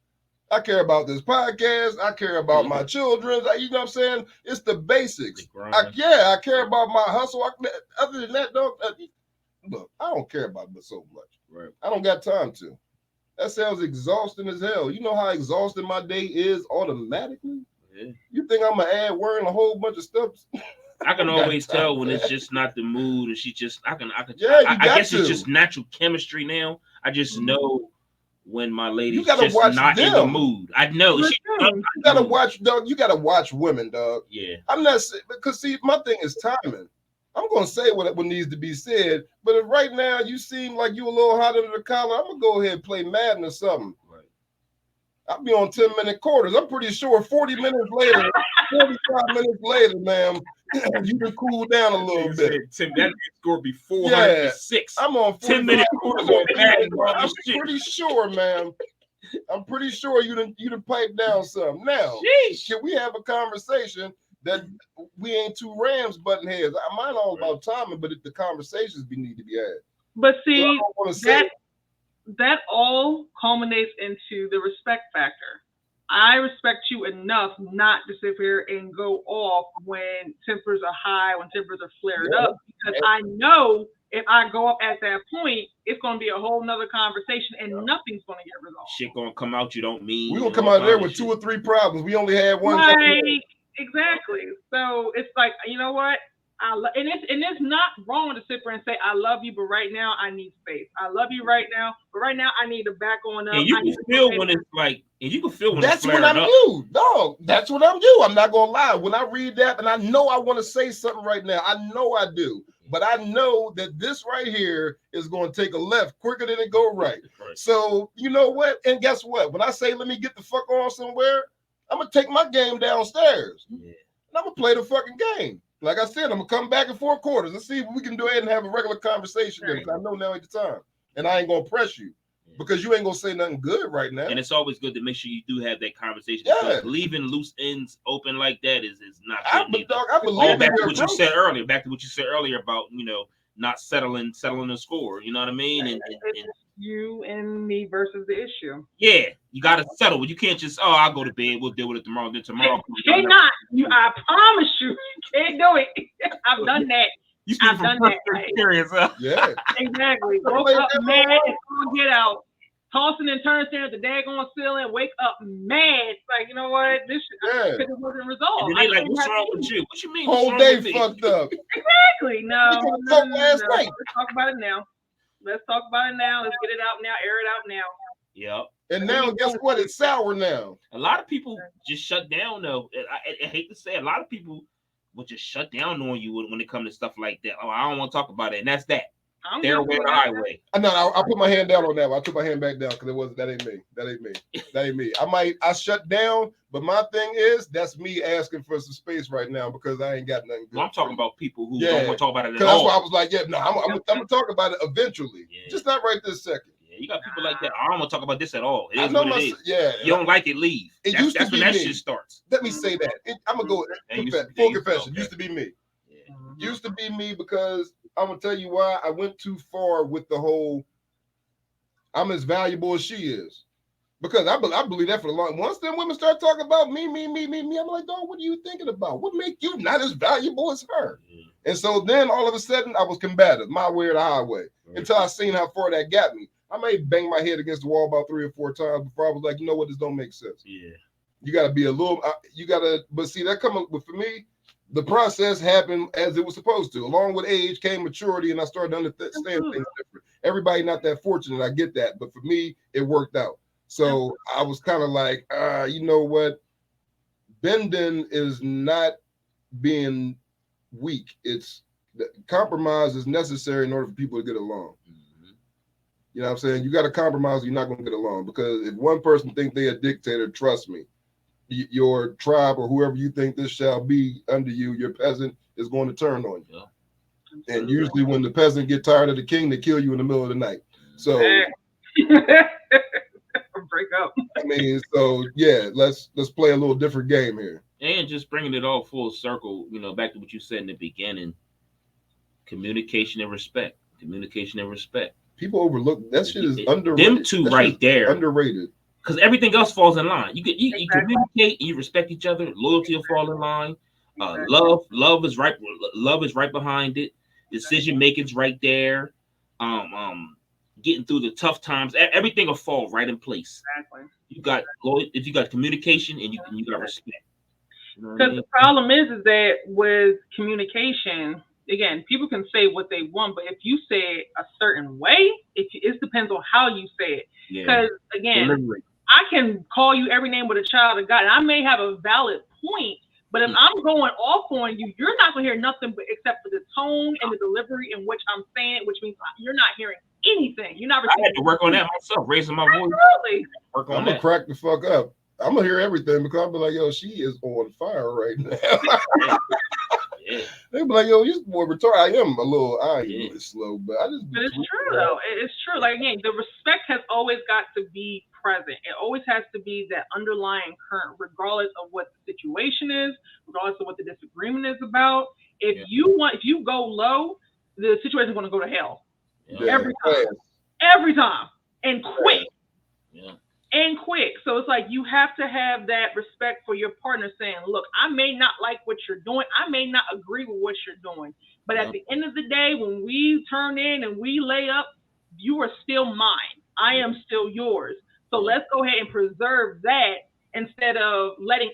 I care about this podcast. I care about my children. You know what I'm saying? It's the basics. I care about my hustle. Other than that, dog, look, I don't care about it so much. Right. I don't got time to. That sounds exhausting as hell. You know how exhausting my day is automatically? Yeah. You think I'm gonna add wearing a whole bunch of stuff? I can always tell when it's just not the mood, and she just I guess it's just natural chemistry now. I just know when my lady's just not in the mood. I know. You gotta watch, dog. You gotta watch women, dog. Yeah. I'm not, because see, my thing is timing. I'm gonna say what needs to be said, but if right now you seem like you a little hot under the collar, I'm gonna go ahead and play Madden or something. Right. I'll be on 10-minute quarters. I'm pretty sure 40 minutes later, 45 minutes later, ma'am, you can cool down a little bit. Tim, that score be 406. I'm on 10-minute quarters on Madden. I'm pretty sure, ma'am. I'm pretty sure you done pipe down some. Now, can we have a conversation that we ain't two Rams button heads? I mind all about timing, but if the conversations need to be had. But see, that all culminates into the respect factor. I respect you enough not to sit here and go off when tempers are high, when tempers are flared up, because I know if I go up at that point, it's going to be a whole nother conversation and nothing's going to get resolved. Shit going to come out you don't mean. We're going to come out there with 2 or 3 problems. We only had one. Right. Exactly. So it's like, you know what? And it's not wrong to sit there and say, I love you, but right now I need space. I love you right now, but right now I need to back on up. And you can feel when it's like, and you can feel when that's what I'm due, dog. That's what I'm due. I'm not gonna lie. When I read that, and I know I want to say something right now, I know I do, but I know that this right here is going to take a left quicker than it go right. So you know what? And guess what? When I say let me get the fuck on somewhere, I'm gonna take my game downstairs, and I'm gonna play the fucking game. Like I said, I'm gonna come back in 4 quarters. Let's see if we can do it and have a regular conversation. Right. I know now at the time, and I ain't gonna press you. because you ain't gonna say nothing good right now. And it's always good to make sure you do have that conversation. Yeah. Because leaving loose ends open like that is not good. I believe back to what you said earlier. Back to what you said earlier about not settling the score. You know what I mean? And you and me versus the issue. Yeah, you got to settle. You can't just I'll go to bed. We'll deal with it tomorrow. Then tomorrow. You cannot. I promise you can't do it. I've done that. I've done that. Experience, huh? Yeah. Exactly. Woke up mad and get out. Tossing and turning, staring at the daggone ceiling, wake up mad. Like, you know what? This because it wasn't resolved. And then they like, what's wrong with you? What you mean? Whole day fucked up. Exactly. No. Last night. Let's talk about it now. Let's talk about it now. Let's get it out now. Air it out now. Yep. And now, guess what? It's sour now. A lot of people just shut down, though. I hate to say it, a lot of people will just shut down on you when it comes to stuff like that. Oh, I don't want to talk about it. And that's that. Their way or the highway. No, I put my hand down on that one. I took my hand back down because that ain't me. That ain't me. I shut down, but my thing is that's me asking for some space right now because I ain't got nothing good. Well, I'm talking about people who don't want to talk about it at all. That's why I was like, I'm gonna talk about it eventually. Yeah. Just not right this second. Yeah, you got people like that. I don't want to talk about this at all. It is what it is. Yeah. You don't like it, leave. That's when that shit starts. Let me say that. I'm gonna go full confession. Used to be me. Yeah. Used to be me because I'm gonna tell you why I went too far with the whole I'm as valuable as she is. Because I believe that for the long. Once them women start talking about me, I'm like, dog, what are you thinking about? What make you not as valuable as her? And so then all of a sudden I was combative, my way or the highway, until I seen how far that got me. I may bang my head against the wall about 3 or 4 times before I was like, you know what, this don't make sense. Yeah. You gotta be a little, but see that coming, but for me, the process happened as it was supposed to. Along with age came maturity, and I started to understand things different. Everybody not that fortunate, I get that, but for me, it worked out. So I was kind of like, you know what? Bending is not being weak. It's compromise is necessary in order for people to get along. Mm-hmm. You know what I'm saying? You got to compromise, or you're not going to get along. Because if one person think they're a dictator, trust me, your tribe or whoever you think this shall be under you, your peasant is going to turn on you. Yeah. And usually when the peasant get tired of the king, they kill you in the middle of the night. So break up. I mean, so yeah, let's play a little different game here. And just bringing it all full circle, back to what you said in the beginning, communication and respect. Communication and respect. People overlook that shit is underrated. Them two right there. Underrated. Because everything else falls in line. You communicate, you respect each other. Loyalty will fall in line. Love is right. Love is right behind it. Decision making's right there. Getting through the tough times, everything will fall right in place. Exactly. If you got communication and you got respect. Because the problem is that with communication, again, people can say what they want, but if you say it a certain way, it depends on how you say it. Because again, I can call you every name with a child of God, and I may have a valid point, but if I'm going off on you, you're not going to hear nothing except for the tone and the delivery in which I'm saying it, which means you're not hearing anything. You're not. I had to work on that myself, raising my voice. Absolutely. I'm gonna crack the fuck up. I'm gonna hear everything because I'll be like, yo, she is on fire right now. Yeah. They be like, yo, you more retarded. I am really slow, but I just. But it's true though. It's true. Like again, the respect has always got to be present. It always has to be that underlying current, regardless of what the situation is, regardless of what the disagreement is about. If you go low, the situation is going to go to hell. Yeah. Every time, and quick. Yeah. And quick. So it's like you have to have that respect for your partner saying, look, I may not like what you're doing. I may not agree with what you're doing. But at the end of the day, when we turn in and we lay up, you are still mine. I am still yours. So let's go ahead and preserve that instead of letting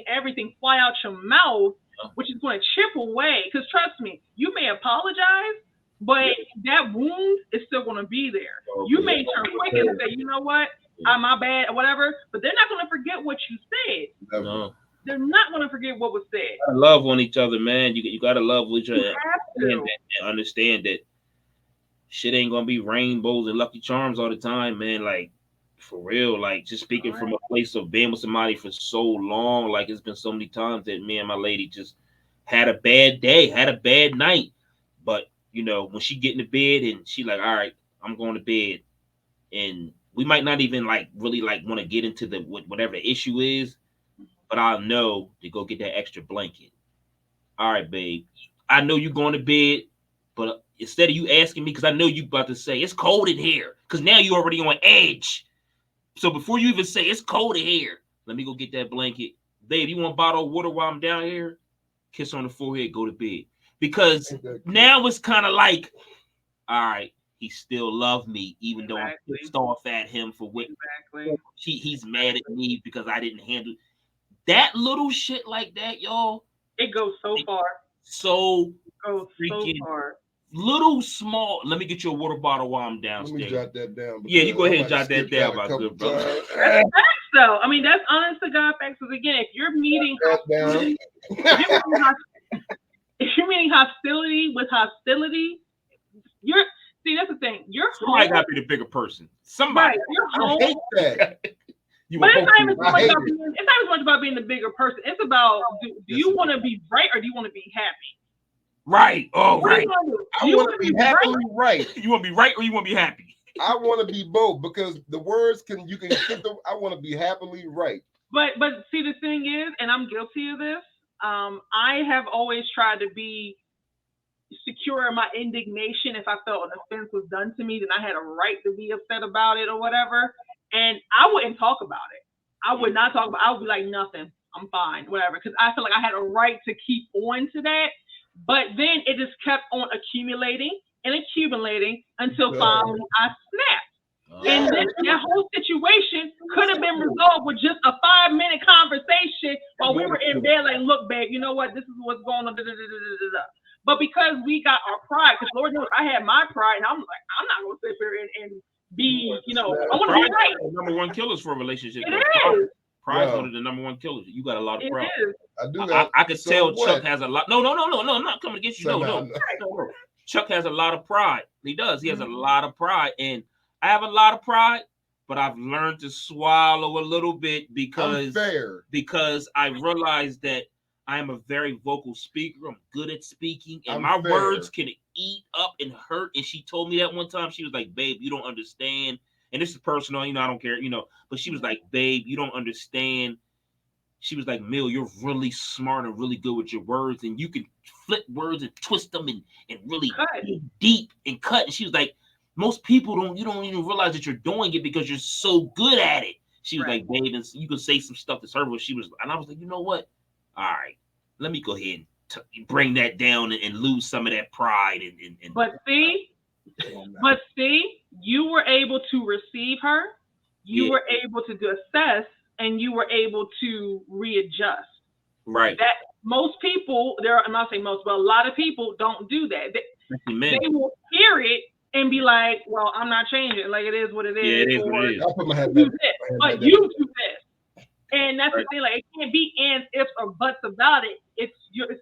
everything fly out your mouth, which is going to chip away. Because trust me, you may apologize, but that wound is still going to be there. You may turn quick and say, you know what? My bad, or whatever, but they're not going to forget what you said. No. They're not going to forget what was said. Love on each other, man. You got to love each other and understand that shit ain't going to be rainbows and lucky charms all the time, man. Like, for real, like, just speaking from a place of being with somebody for so long, like, it's been so many times that me and my lady just had a bad day, had a bad night. But, when she get in the bed and she like, all right, I'm going to bed. And we might not even like really like want to get into the whatever the issue is, but I'll know to go get that extra blanket. All right, babe. I know you going to bed, but instead of you asking me, because I know you about to say it's cold in here, because now you already on edge. So before you even say it's cold in here, let me go get that blanket. Babe, you want a bottle of water while I'm down here? Kiss on the forehead, go to bed. Because now it's kind of like, all right, he still loved me, even though I'm pissed off at him for what he's mad at me because I didn't handle that little shit like that, y'all. It goes so far. So freaking far. Little small. Let me get you a water bottle while I'm downstairs. Let me jot that down. Yeah, you go ahead and jot that down, my good brother. So, I mean, that's honest to God facts. Because again, if you're meeting hostility with hostility, that's the thing. You're somebody home. Got to be the bigger person. Somebody. Right, you're home. I hate that. But it's not even so much about being the bigger person. It's about do you want to be right or do you want to be happy? Right. Oh, right. I want to be happily right. You want to be right or you want to be happy? I want to be both because the words you can get the. I want to be happily right. But see, the thing is, and I'm guilty of this. I have always tried to be secure in my indignation. If I felt an offense was done to me, then I had a right to be upset about it or whatever. And I wouldn't talk about it. I would not talk about it. I would be like, nothing. I'm fine, whatever. Because I feel like I had a right to keep on to that. But then it just kept on accumulating and accumulating until finally I snapped. And then that whole situation could have been resolved with just a 5-minute conversation while we were in bed. Like, look, babe, you know what? This is what's going on. But because we got our pride, because Lord knows I had my pride, and I'm like, I'm not going to sit here and be, I want to be right. Number one killers for a relationship. It is. Pride's one of the number one killers. You got a lot of pride. I do that. I could tell Chuck has a lot. No. I'm not coming against you. No. Chuck has a lot of pride. He does. He has a lot of pride, and I have a lot of pride, but I've learned to swallow a little bit because I realized that I am a very vocal speaker. I'm good at speaking, and my words can eat up and hurt. And she told me that one time. She was like, "Babe, you don't understand." And this is personal, I don't care, but she was like, "Babe, you don't understand." She was like, "Mill, you're really smart and really good with your words, and you can flip words and twist them and really dig deep and cut." And she was like, "Most people you don't even realize that you're doing it because you're so good at it." She was like, "Babe, and you could say some stuff that's hurtful." And I was like, "You know what? All right, let me go ahead and bring that down and lose some of that pride." But see, you were able to receive her, you were able to assess, and you were able to readjust. Right. That most people, I'm not saying most, but a lot of people don't do that. They will hear it and be like, "Well, I'm not changing. Like, it is what it is." Yeah, it is what it is. I'll put my head do back. this, but you do this. And that's the thing. Like, it can't be ands, ifs, or buts about it. It's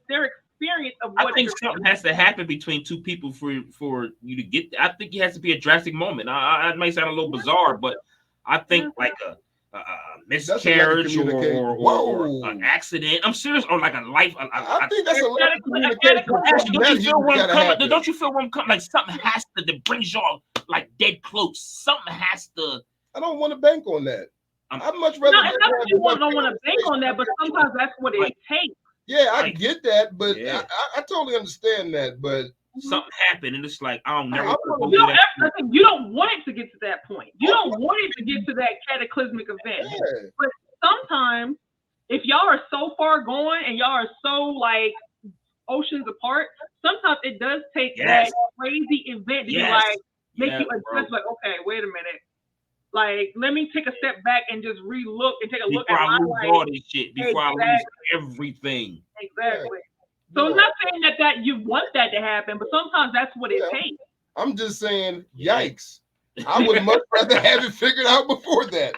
their experience of what. I think something has to happen between two people for you to get. I think it has to be a drastic moment. I might sound a little bizarre, but I think like a miscarriage or an accident. I'm serious, or like a life. I think that's a lack of communication. Don't you feel where I'm coming? Like something has to that brings y'all like dead close. Something has to. I don't want to bank on that. I'd much rather. No, it's not that you don't want to bank on that, but sometimes that's what it takes. Yeah, I get that, but I totally understand that. But something happened, and it's like I don't never. You don't want it to get to that point. You don't want it to get to that cataclysmic event. Yeah. But sometimes, if y'all are so far gone and y'all are so like oceans apart, sometimes it does take that crazy event to be like make you adjust. Like, okay, wait a minute. Like, let me take a step back and just re-look and take a look at my life. All this shit before I lose everything. Exactly. So I'm not saying that you want that to happen, but sometimes that's what it takes. I'm just saying, yikes. I would much rather have it figured out before that.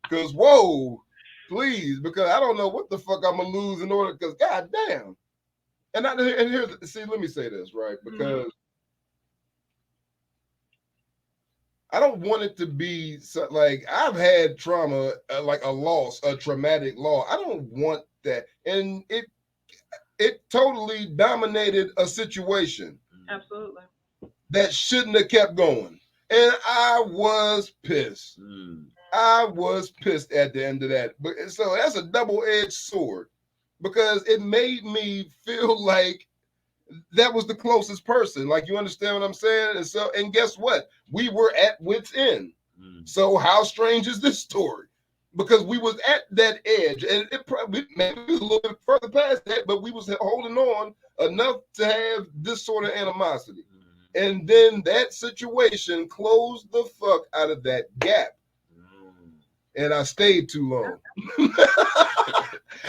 Because, whoa, please, because I don't know what the fuck I'm going to lose in order, because goddamn. And here's, see, let me say this, right? Because I don't want it to be like I've had trauma, like a loss, a traumatic loss. I don't want that. And it totally dominated a situation. Absolutely. That shouldn't have kept going. And I was pissed. Mm. I was pissed at the end of that. But so that's a double-edged sword because it made me feel like that was the closest person. Like, you understand what I'm saying? And so, and guess what? We were at wit's end. So how strange is this story? Because we was at that edge, and it probably maybe a little bit further past that, but we was holding on enough to have this sort of animosity. And then that situation closed the fuck out of that gap. And I stayed too long.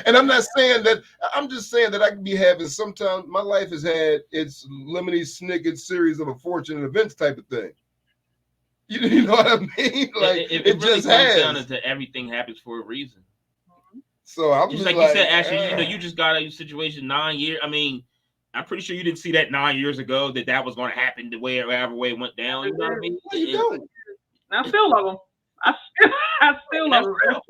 And I'm not saying that, I'm just saying that I could be having, sometimes my life has had its lemony snicket series of unfortunate events type of thing. You know what I mean? Like it it really just comes has. down to everything happens for a reason. So I'm just just like you said, Ashley, you know, you just got a situation 9 years. I mean, I'm pretty sure you didn't see that 9 years ago that was going to happen the way whatever way it went down. You know what I mean? No, you don't. I still love them. I still love them.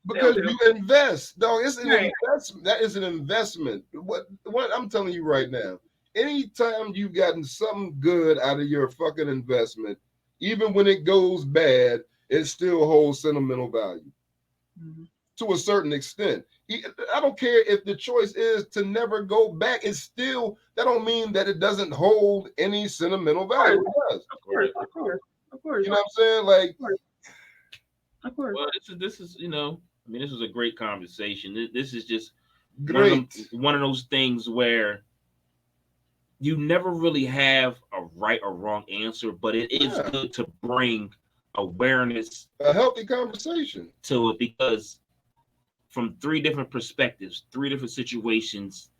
Because you invest, dog. It's an investment. That is an investment. What I'm telling you right now, anytime you've gotten something good out of your fucking investment, even when it goes bad, it still holds sentimental value to a certain extent. I don't care if the choice is to never go back. It's still, that don't mean that it doesn't hold any sentimental value. It does. Of course. You know what I'm saying? Like, of course. Well, this is, you know, I mean, this was a great conversation. This is just great. One of those things where you never really have a right or wrong answer, but it is good to bring awareness, a healthy conversation to it, because from 3 different perspectives, 3 different situations,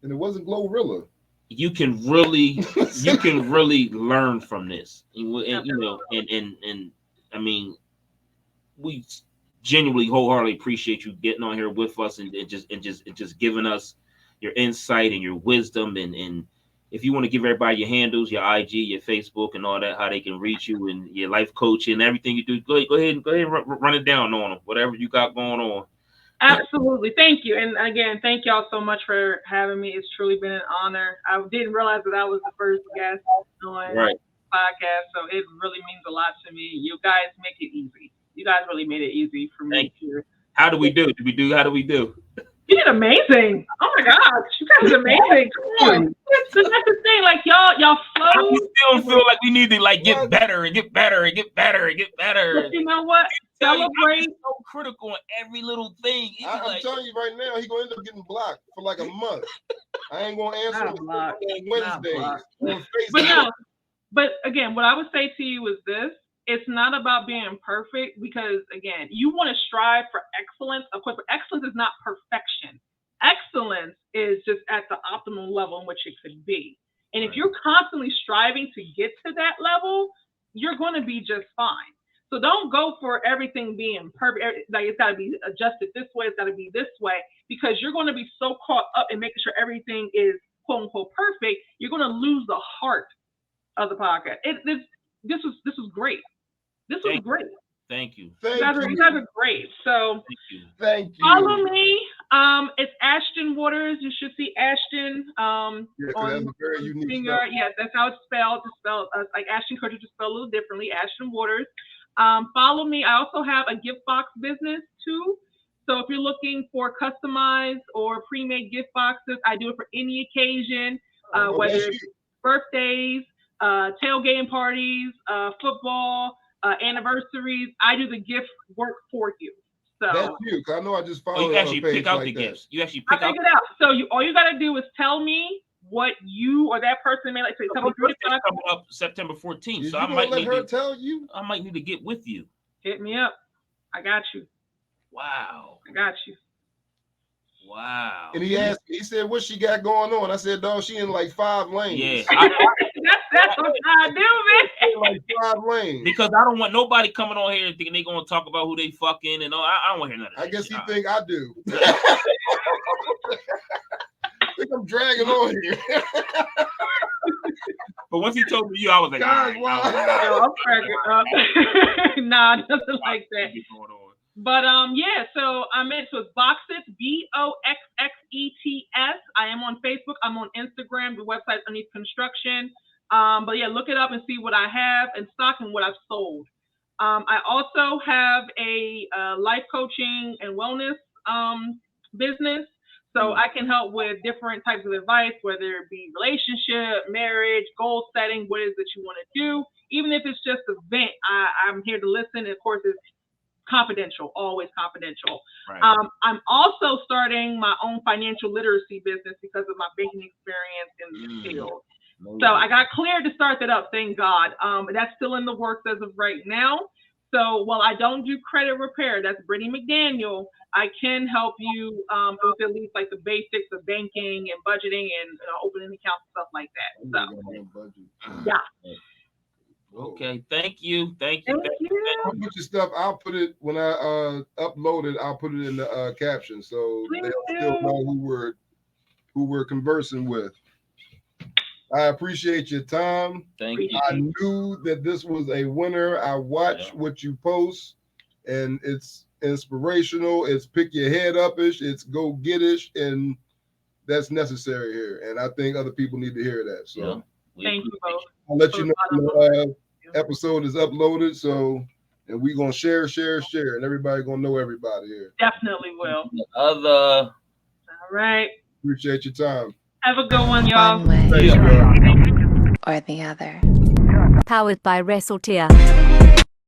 and it wasn't Glorilla. You can really learn from this, and you know, and I mean, we genuinely wholeheartedly appreciate you getting on here with us and just giving us your insight and your wisdom, and if you want to give everybody your handles, your IG, your Facebook, and all that, how they can reach you, and your life coaching and everything you do, go ahead and run it down on them, whatever you got going on. Absolutely. Thank you. And again, thank y'all so much for having me. It's truly been an honor. I didn't realize that I was the first guest on the podcast, so it really means a lot to me. You guys make it easy. You guys really made it easy for me. How do we do? How do we do? You did amazing. Oh my gosh, you guys are amazing. Come on. So that's the thing. Like y'all flow. We still feel like we need to like get better and get better and get better and get better. But you know what? Celebrate. I'm so critical on every little thing. I'm telling you right now, he's gonna end up getting blocked for like a month. I ain't gonna answer on Wednesdays. But again, what I would say to you is this. It's not about being perfect, because again, you want to strive for excellence. Of course, but excellence is not perfection. Excellence is just at the optimal level in which it could be. And if you're constantly striving to get to that level, you're going to be just fine. So don't go for everything being perfect. Like it's got to be adjusted this way. It's got to be this way, because you're going to be so caught up in making sure everything is quote unquote perfect. You're going to lose the heart of the podcast. This was great. This was great. Thank you. You guys are great. So thank you. Follow me. It's Aschten Waters. You should see Aschten. That's a very unique finger. Yeah, that's how it's spelled. It's spelled like Ashton Kutcher, just spelled a little differently. Aschten Waters. Follow me. I also have a gift box business too. So if you're looking for customized or pre-made gift boxes, I do it for any occasion, whether it's birthdays, tailgating parties, football, anniversaries. I do the gift work for you. So that's you. I know I just followed. You actually pick out the gifts. You actually pick out. I figured out. So all you got to do is tell me what you or that person may like. So tell me coming up September 14th. So I might let her tell you. I might need to get with you. Hit me up. I got you. Wow. I got you. Wow. And he asked me, he said, what she got going on? I said, dog, she in like 5 lanes. Yeah. That's what I do, man. Like 5 lanes. Because I don't want nobody coming on here thinking they're going to talk about who they fucking and all. I don't want to hear none of that. I guess he think I do. I think I'm dragging on here. But once he told me you, I was like, God, I'm cracking up. Nah, nothing like that. But yeah, so I'm in. So it's Boxxets, BOXXETS. I am on Facebook. I'm on Instagram. The website's underneath construction. But yeah, look it up and see what I have in stock and what I've sold. I also have a life coaching and wellness business. So I can help with different types of advice, whether it be relationship, marriage, goal setting, what it is that you want to do. Even if it's just a vent, I'm here to listen. And of course, it's confidential, always confidential. Right. I'm also starting my own financial literacy business because of my banking experience in the field. So I got cleared to start that up, thank God. That's still in the works as of right now. So while I don't do credit repair, that's Brittany McDaniel, I can help you with at least like the basics of banking and budgeting and opening accounts and stuff like that. So yeah. Okay, thank you. Thank you. I'll put your stuff. I'll put it when I upload it. I'll put it in the caption so they'll still know who we're conversing with. I appreciate your time. Thank you. I knew that this was a winner. I watch what you post, and it's inspirational. It's pick your head up-ish. It's go get-ish, and that's necessary here. And I think other people need to hear that. So thank you both. I'll let you know when the episode is uploaded. So, and we're gonna share, and everybody gonna know everybody here. Definitely will. All right. Appreciate your time. Have a good one, y'all. One way Thanks, bro. or the other. Powered by WrestleTier.